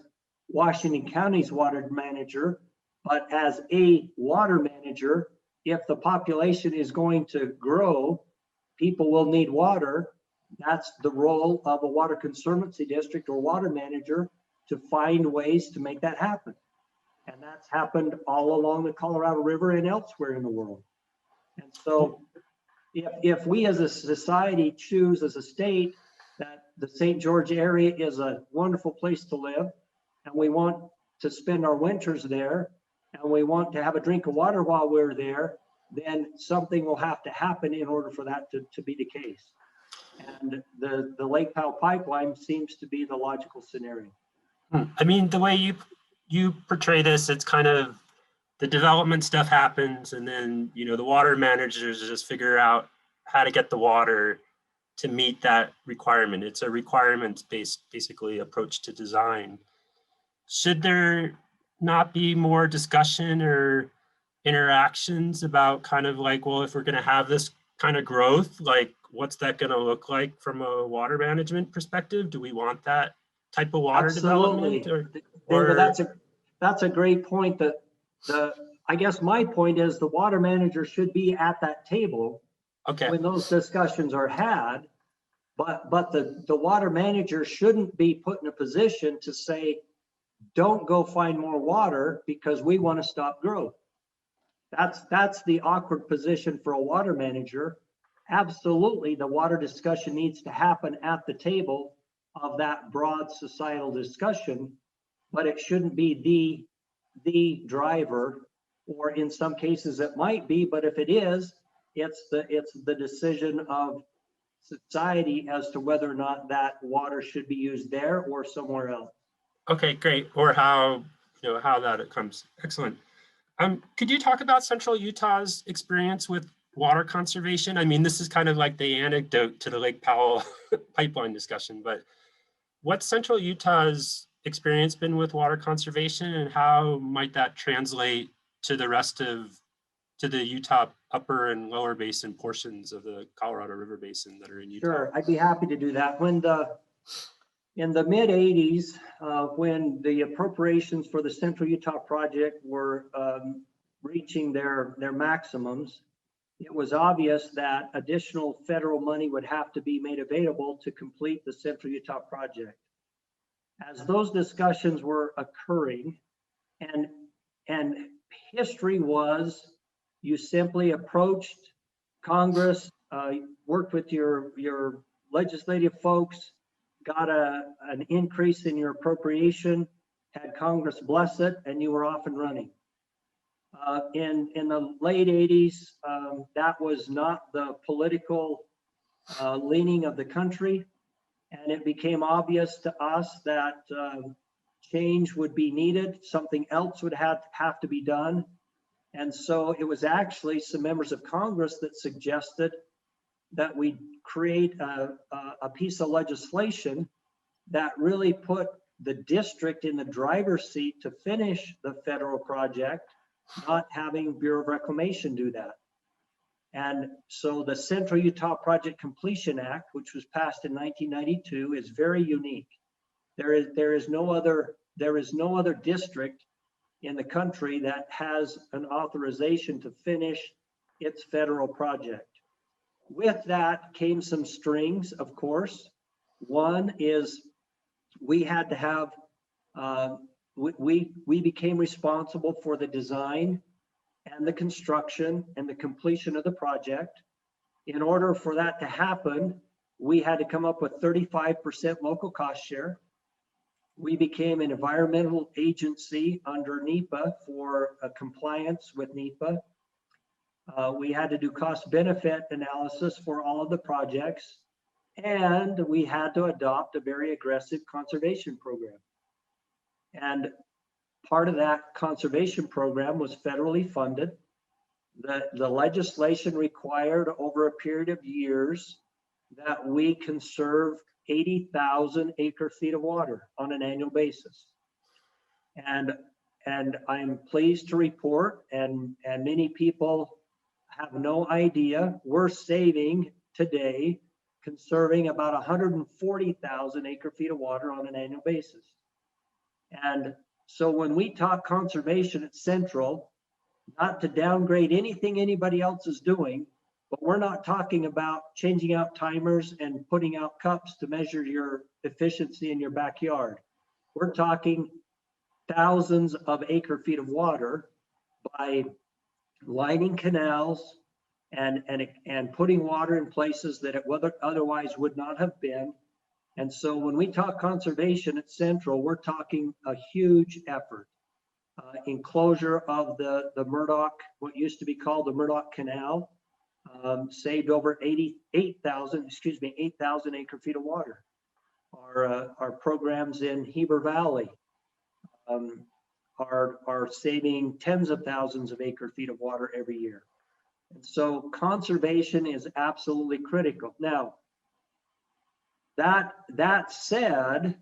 Washington County's water manager, but as a water manager, if the population is going to grow, people will need water. That's the role of a water conservancy district or water manager to find ways to make that happen. And that's happened all along the Colorado River and elsewhere in the world. And so if we as a society choose as a state that the St. George area is a wonderful place to live, and we want to spend our winters there, and we want to have a drink of water while we're there, then something will have to happen in order for that to be the case. And the Lake Powell pipeline seems to be the logical scenario. I mean, the way you portray this, it's kind of the development stuff happens, and then, you know, the water managers just figure out how to get the water to meet that requirement. It's a requirements-based, basically, approach to design. Should there not be more discussion or interactions about kind of like, well, if we're going to have this kind of growth, like what's that going to look like from a water management perspective? Do we want that type of water Absolutely. development? David, that's a great point. I guess my point is the water manager should be at that table when those discussions are had, but the water manager shouldn't be put in a position to say, don't go find more water because we want to stop growth. That's the awkward position for a water manager. Absolutely, the water discussion needs to happen at the table of that broad societal discussion, but it shouldn't be the driver, or in some cases it might be, but if it is, it's the decision of society as to whether or not that water should be used there or somewhere else. Okay, great. Or how that comes. Excellent. Could you talk about Central Utah's experience with water conservation? I mean, this is kind of like the anecdote to the Lake Powell pipeline discussion, but what's Central Utah's experience been with water conservation, and how might that translate to the rest of the Utah upper and lower basin portions of the Colorado River Basin that are in Utah? Sure, I'd be happy to do that. In the mid 80s, when the appropriations for the Central Utah project were reaching their maximums, it was obvious that additional federal money would have to be made available to complete the Central Utah project. As those discussions were occurring, and history was, you simply approached Congress, worked with your legislative folks, got an increase in your appropriation, had Congress bless it, and you were off and running. In the late 80s, that was not the political leaning of the country, and it became obvious to us that change would be needed. Something else would have to be done. And so it was actually some members of Congress that suggested that we create a piece of legislation that really put the district in the driver's seat to finish the federal project, not having Bureau of Reclamation do that. And so the Central Utah Project Completion Act, which was passed in 1992, is very unique. There is no other district in the country that has an authorization to finish its federal project. With that came some strings, of course. One is we had to have, we became responsible for the design and the construction and the completion of the project. In order for that to happen, we had to come up with 35% local cost share. We became an environmental agency under NEPA for compliance with NEPA. We had to do cost benefit analysis for all of the projects, and we had to adopt a very aggressive conservation program. And part of that conservation program was federally funded. The legislation required over a period of years that we conserve 80,000 acre feet of water on an annual basis. And and I'm pleased to report, and many people have no idea, we're saving today, conserving about 140,000 acre feet of water on an annual basis. And so when we talk conservation at Central, not to downgrade anything anybody else is doing, but we're not talking about changing out timers and putting out cups to measure your efficiency in your backyard. We're talking thousands of acre feet of water by lining canals and putting water in places that it otherwise would not have been. And so when we talk conservation at Central, we're talking a huge effort. Enclosure of the Murdoch, what used to be called the Murdoch Canal, saved over 8,000 acre feet of water. Our programs in Heber Valley are saving tens of thousands of acre feet of water every year. And so conservation is absolutely critical. Now, that said,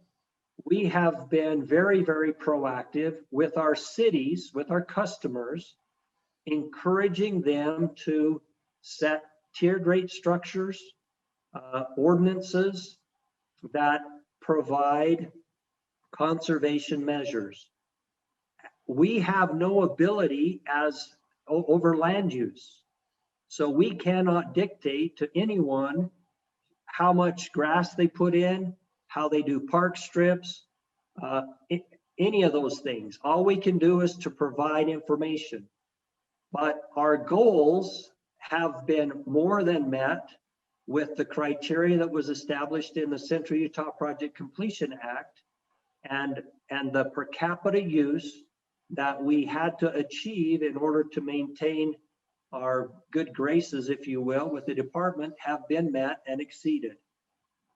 we have been very, very proactive with our cities, with our customers, encouraging them to set tiered rate structures, ordinances that provide conservation measures. We have no ability over land use. So we cannot dictate to anyone how much grass they put in, how they do park strips, any of those things. All we can do is to provide information. But our goals have been more than met with the criteria that was established in the Central Utah Project Completion Act and the per capita use that we had to achieve in order to maintain our good graces, if you will, with the department have been met and exceeded.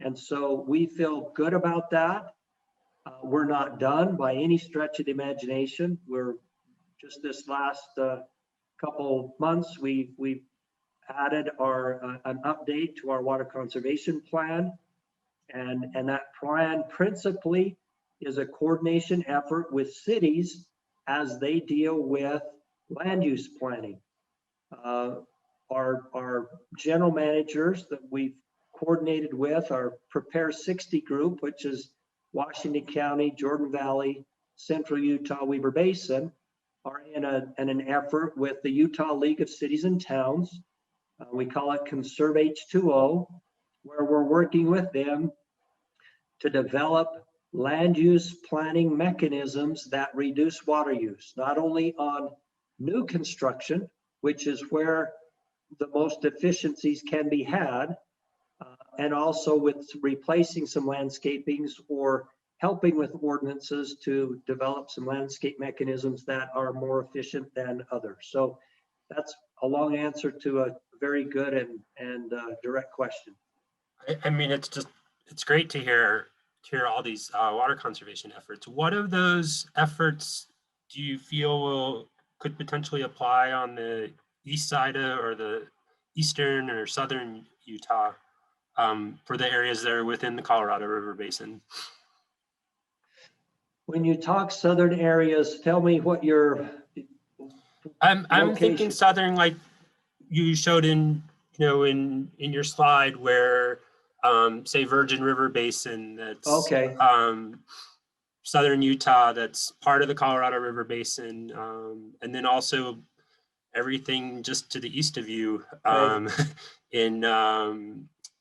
And so we feel good about that. We're not done by any stretch of the imagination. We're just this last couple months, we've added an update to our water conservation plan. And that plan principally is a coordination effort with cities as they deal with land use planning. Our general managers that we've coordinated with our Prepare 60 group, which is Washington County, Jordan Valley, Central Utah, Weber Basin, are in an effort with the Utah League of Cities and Towns. We call it Conserve H2O, where we're working with them to develop land use planning mechanisms that reduce water use, not only on new construction, which is where the most efficiencies can be had, and also with replacing some landscapings or helping with ordinances to develop some landscape mechanisms that are more efficient than others. So that's a long answer to a very good and direct question. I mean, it's great to hear all these water conservation efforts. What of those efforts do you feel could potentially apply on the east side or the eastern or southern Utah for the areas that are within the Colorado River Basin? When you talk southern areas, tell me what your I'm thinking southern, like you showed in your slide where say Virgin River Basin, that's okay. Southern Utah, that's part of the Colorado River Basin, and then also everything just to the east of you in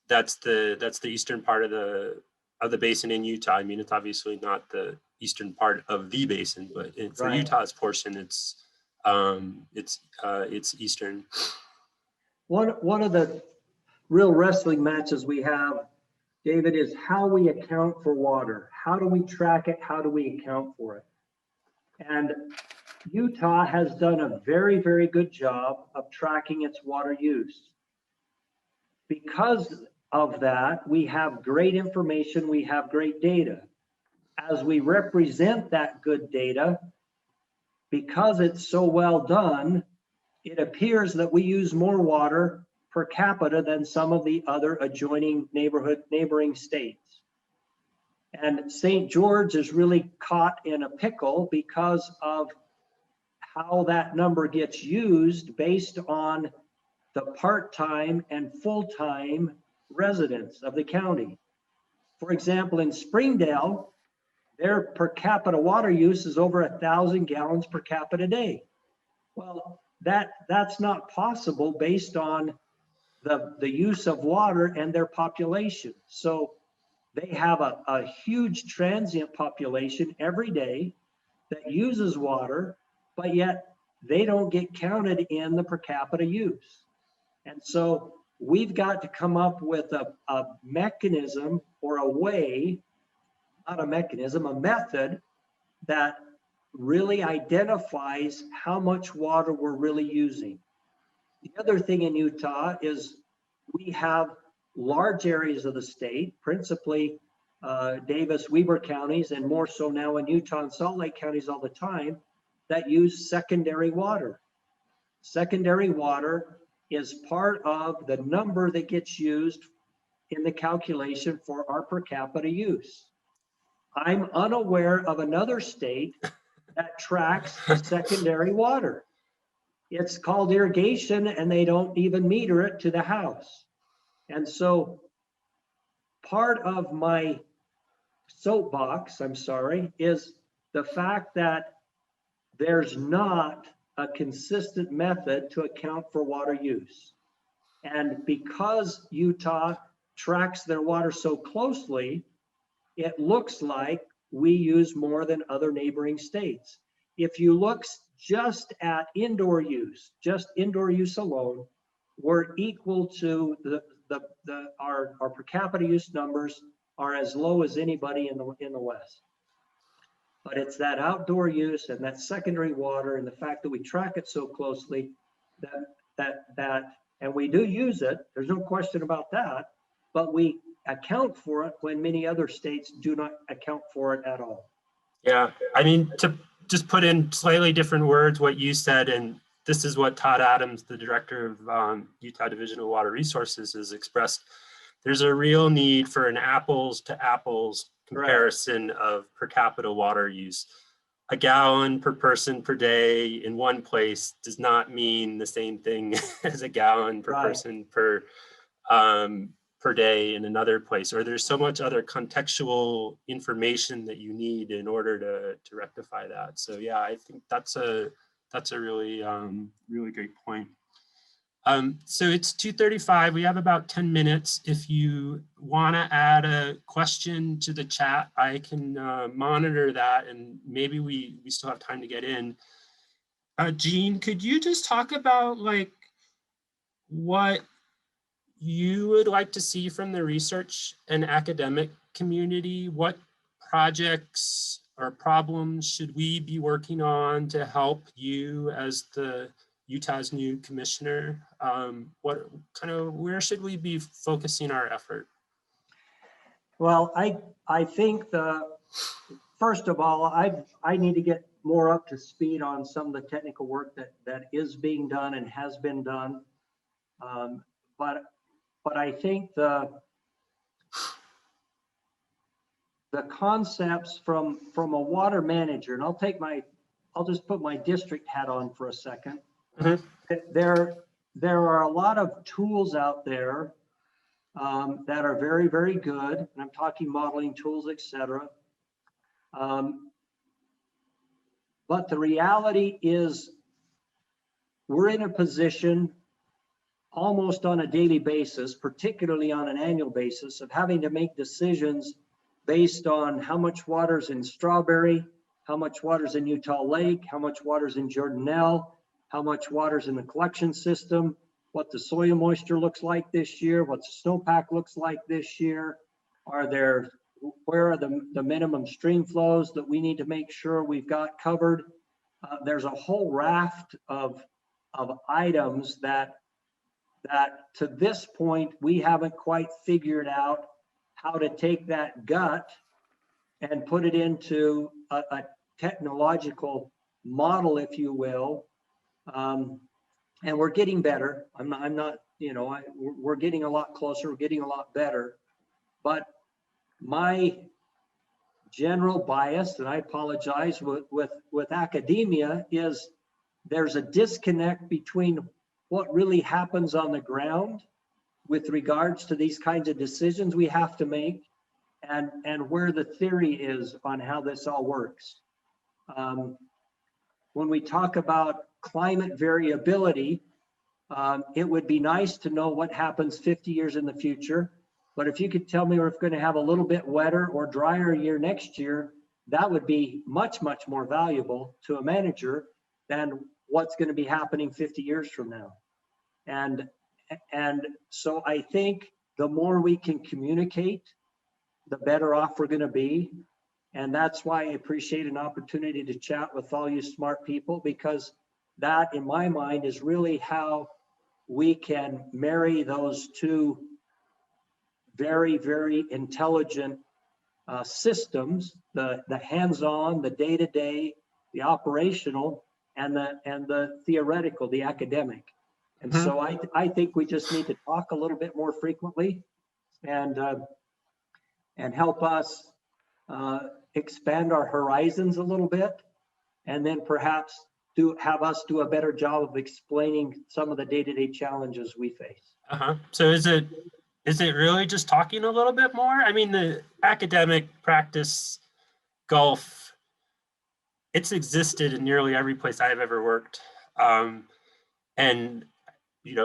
that's the eastern part of the basin in Utah. I mean, it's obviously not the eastern part of the basin, but for Utah's portion, it's eastern. One of the real wrestling matches we have, David, is how we account for water. How do we track it? How do we account for it? And Utah has done a very, very good job of tracking its water use. Because of that, we have great information, we have great data. As we represent that good data, because it's so well done, it appears that we use more water per capita than some of the other adjoining neighboring states. And St. George is really caught in a pickle because of how that number gets used based on the part-time and full-time residents of the county. For example, in Springdale, their per capita water use is over 1,000 gallons per capita day. Well, that's not possible based on the use of water and their population. So they have a huge transient population every day that uses water, but yet they don't get counted in the per capita use. And so we've got to come up with a mechanism or a way, not a mechanism, a method that really identifies how much water we're really using. The other thing in Utah is we have large areas of the state, principally Davis, Weber counties, and more so now in Utah and Salt Lake counties all the time, that use secondary water. Secondary water is part of the number that gets used in the calculation for our per capita use. I'm unaware of another state that tracks secondary water. It's called irrigation, and they don't even meter it to the house. And so part of my soapbox, I'm sorry, is the fact that there's not a consistent method to account for water use. And because Utah tracks their water so closely, it looks like we use more than other neighboring states. If you look just at indoor use, just indoor use alone, we're equal to our per capita use numbers are as low as anybody in the West. But it's that outdoor use and that secondary water and the fact that we track it so closely and we do use it, there's no question about that, but we account for it when many other states do not account for it at all. Yeah, I mean, to just put in slightly different words what you said, and this is what Todd Adams, the director of Utah Division of Water Resources, has expressed. There's a real need for an apples to apples comparison of per capita water use. A gallon per person per day in one place does not mean the same thing as a gallon per person per day in another place, or there's so much other contextual information that you need in order to rectify that. So yeah, I think that's a really really great point. So it's 2:35. We have about 10 minutes. If you want to add a question to the chat, I can monitor that, and maybe we still have time to get in. Gene, could you just talk about like what you would like to see from the research and academic community? What projects or problems should we be working on to help you as the Utah's new commissioner? Where should we be focusing our effort? Well, I think first of all, I need to get more up to speed on some of the technical work that is being done and has been done. But I think the concepts from a water manager, and I'll just put my district hat on for a second. Mm-hmm. There are a lot of tools out there that are very, very good, and I'm talking modeling tools, etc. But the reality is we're in a position almost on a daily basis, particularly on an annual basis, of having to make decisions based on how much water's in Strawberry, how much water's in Utah Lake, how much water's in Jordanelle, how much water's in the collection system, what the soil moisture looks like this year, what the snowpack looks like this year. Where are the minimum stream flows that we need to make sure we've got covered? There's a whole raft of items that to this point, we haven't quite figured out how to take that gut and put it into a technological model, if you will. And we're getting better. I'm not, we're getting a lot closer. We're getting a lot better. But my general bias, and I apologize, with academia is there's a disconnect between what really happens on the ground with regards to these kinds of decisions we have to make and where the theory is on how this all works. When we talk about climate variability, it would be nice to know what happens 50 years in the future. But if you could tell me we're going to have a little bit wetter or drier year next year, that would be much, much more valuable to a manager than what's going to be happening 50 years from now. And so I think the more we can communicate, the better off we're going to be. And that's why I appreciate an opportunity to chat with all you smart people, because that, in my mind, is really how we can marry those two very, very intelligent systems, the hands-on, the day-to-day, the operational, and the theoretical, the academic. And so I think we just need to talk a little bit more frequently and help us expand our horizons a little bit, and then perhaps have us do a better job of explaining some of the day-to-day challenges we face. So is it really just talking a little bit more? I mean, the academic practice gulf, it's existed in nearly every place I've ever worked. And,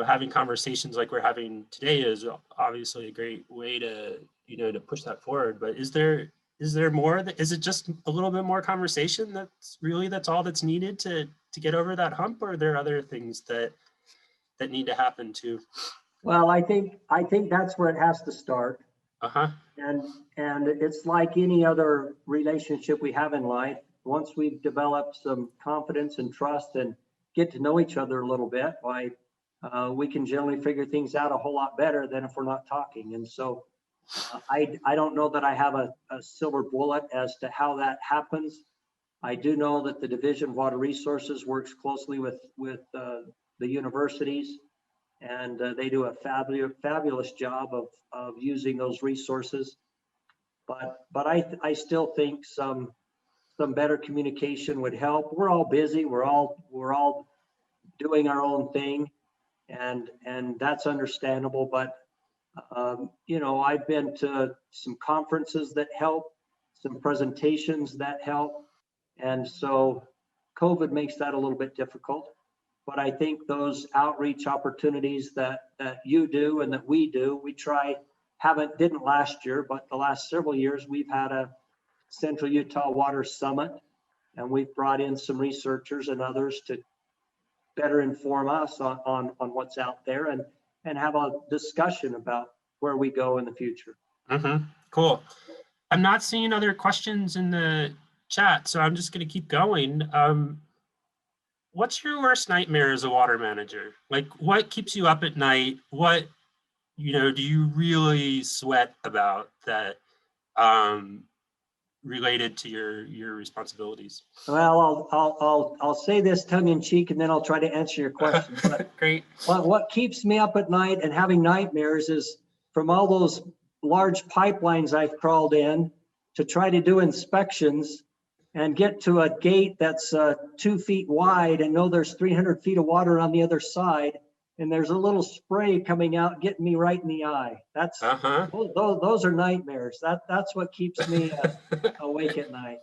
having conversations like we're having today is obviously a great way to, to push that forward. But is there more? Is it just a little bit more conversation that's all that's needed to get over that hump? Or are there other things that need to happen too? Well, I think that's where it has to start. And it's like any other relationship we have in life. Once we've developed some confidence and trust and get to know each other a little bit, we can generally figure things out a whole lot better than if we're not talking. And so I don't know that I have a silver bullet as to how that happens. I do know that the Division of Water Resources works closely with the universities, and they do a fabulous job of using those resources. But I still think some better communication would help. We're all busy. We're all doing our own thing, and that's understandable. But I've been to some conferences that help, some presentations that help, and so COVID makes that a little bit difficult. But I think those outreach opportunities that you do and that we do, we try, didn't last year, but the last several years, we've had a Central Utah Water Summit, and we've brought in some researchers and others to better inform us on what's out there and have a discussion about where we go in the future. Cool. I'm not seeing other questions in the chat, so I'm just going to keep going. What's your worst nightmare as a water manager? Like, what keeps you up at night? What, do you really sweat about that related to your responsibilities? Well, I'll say this tongue in cheek, and then I'll try to answer your question. Great. What keeps me up at night and having nightmares is from all those large pipelines I've crawled in to try to do inspections and get to a gate that's 2 feet wide and know there's 300 feet of water on the other side, and there's a little spray coming out getting me right in the eye. That's those are nightmares. That's what keeps me awake at night.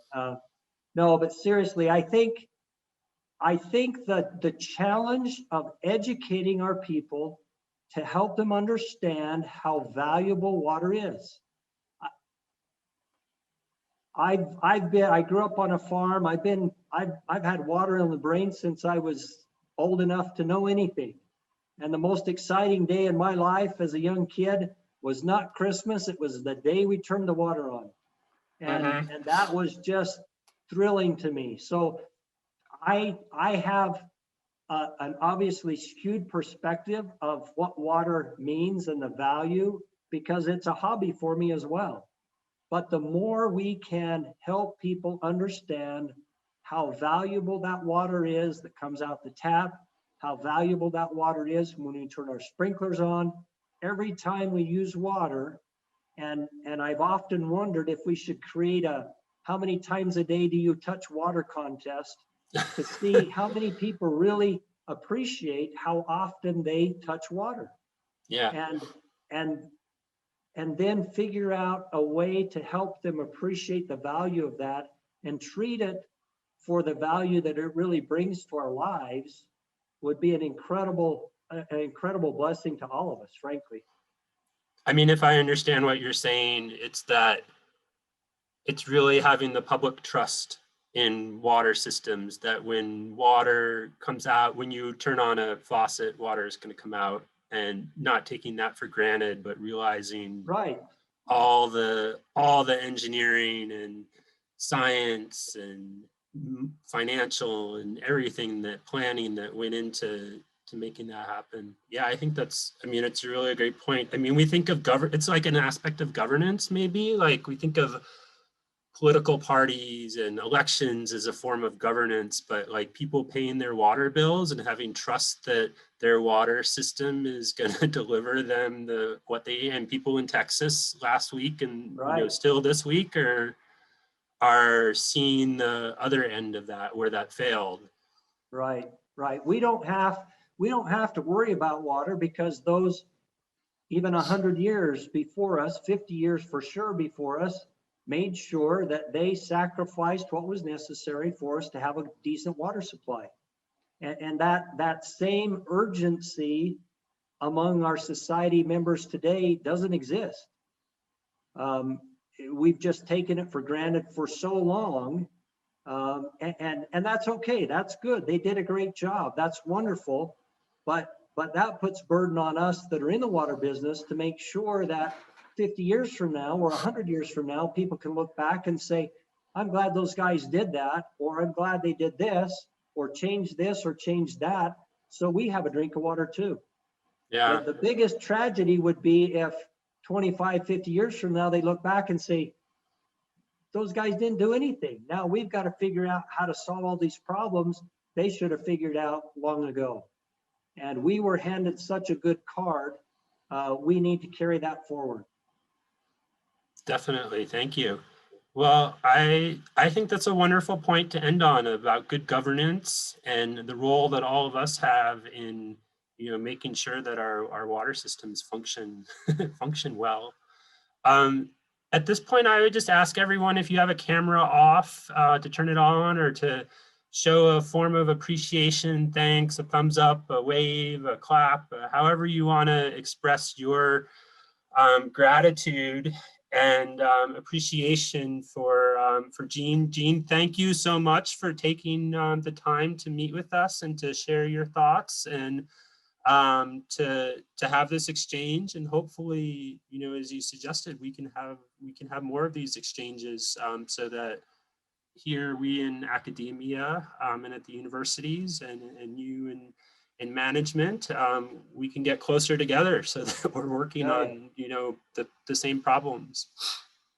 No, but seriously, I think that the challenge of educating our people to help them understand how valuable water is. I grew up on a farm. I've had water in the brain since I was old enough to know anything. And the most exciting day in my life as a young kid was not Christmas. It was the day we turned the water on. And that was just thrilling to me. So I have an obviously skewed perspective of what water means and the value, because it's a hobby for me as well. But the more we can help people understand how valuable that water is that comes out the tap, how valuable that water is when we turn our sprinklers on, every time we use water. And I've often wondered if we should create a how many times a day do you touch water contest to see how many people really appreciate how often they touch water. Yeah. And then figure out a way to help them appreciate the value of that and treat it for the value that it really brings to our lives would be an incredible blessing to all of us, frankly. I mean, if I understand what you're saying, it's that it's really having the public trust in water systems, that when water comes out, when you turn on a faucet, water is going to come out, and not taking that for granted, but realizing Right. all the engineering and science and financial and everything, that planning that went into making that happen. Yeah, I think that's, I mean, it's really a great point. I mean, we think of it's like an aspect of governance, maybe, like we think of political parties and elections as a form of governance, but like people paying their water bills and having trust that their water system is going to deliver them what they, and people in Texas last week and Right. still this week are seeing the other end of that, where that failed. Right. We don't have to worry about water because those, even 100 years before us, 50 years for sure before us, made sure that they sacrificed what was necessary for us to have a decent water supply. And that same urgency among our society members today doesn't exist. We've just taken it for granted for so long. And that's okay. That's good. They did a great job. That's wonderful. But that puts burden on us that are in the water business to make sure that 50 years from now or 100 years from now, people can look back and say, I'm glad those guys did that, or I'm glad they did this, or changed this, or changed that, so we have a drink of water too. Yeah. The biggest tragedy would be if 25, 50 years from now, they look back and say, those guys didn't do anything. Now we've got to figure out how to solve all these problems they should have figured out long ago. And we were handed such a good card. We need to carry that forward. Definitely. Thank you. Well, I think that's a wonderful point to end on, about good governance and the role that all of us have in, making sure that our water systems function well. At this point, I would just ask everyone, if you have a camera off, to turn it on, or to show a form of appreciation, thanks, a thumbs up, a wave, a clap, however you want to express your gratitude and appreciation for Gene. Gene, thank you so much for taking the time to meet with us and to share your thoughts, and to have this exchange. And hopefully, as you suggested, we can have more of these exchanges, so that here we in academia and at the universities and you in management, we can get closer together so that we're working on, the same problems.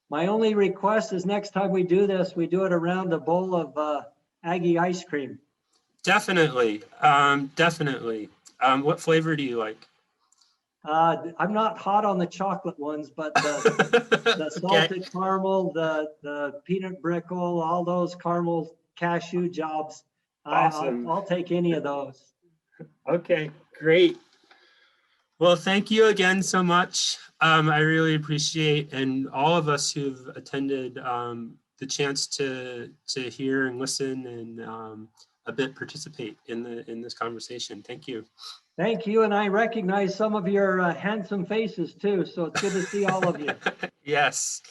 My only request is next time we do this, we do it around a bowl of Aggie ice cream. Definitely. Definitely. What flavor do you like? I'm not hot on the chocolate ones, but the salted caramel, the peanut brickle, all those caramel cashew jobs. Awesome. I'll take any of those. Okay, great. Well, thank you again so much. I really appreciate, and all of us who've attended, the chance to hear and listen and a bit participate in this conversation. Thank you. Thank you, and I recognize some of your handsome faces too, so it's good to see all of you. Yes.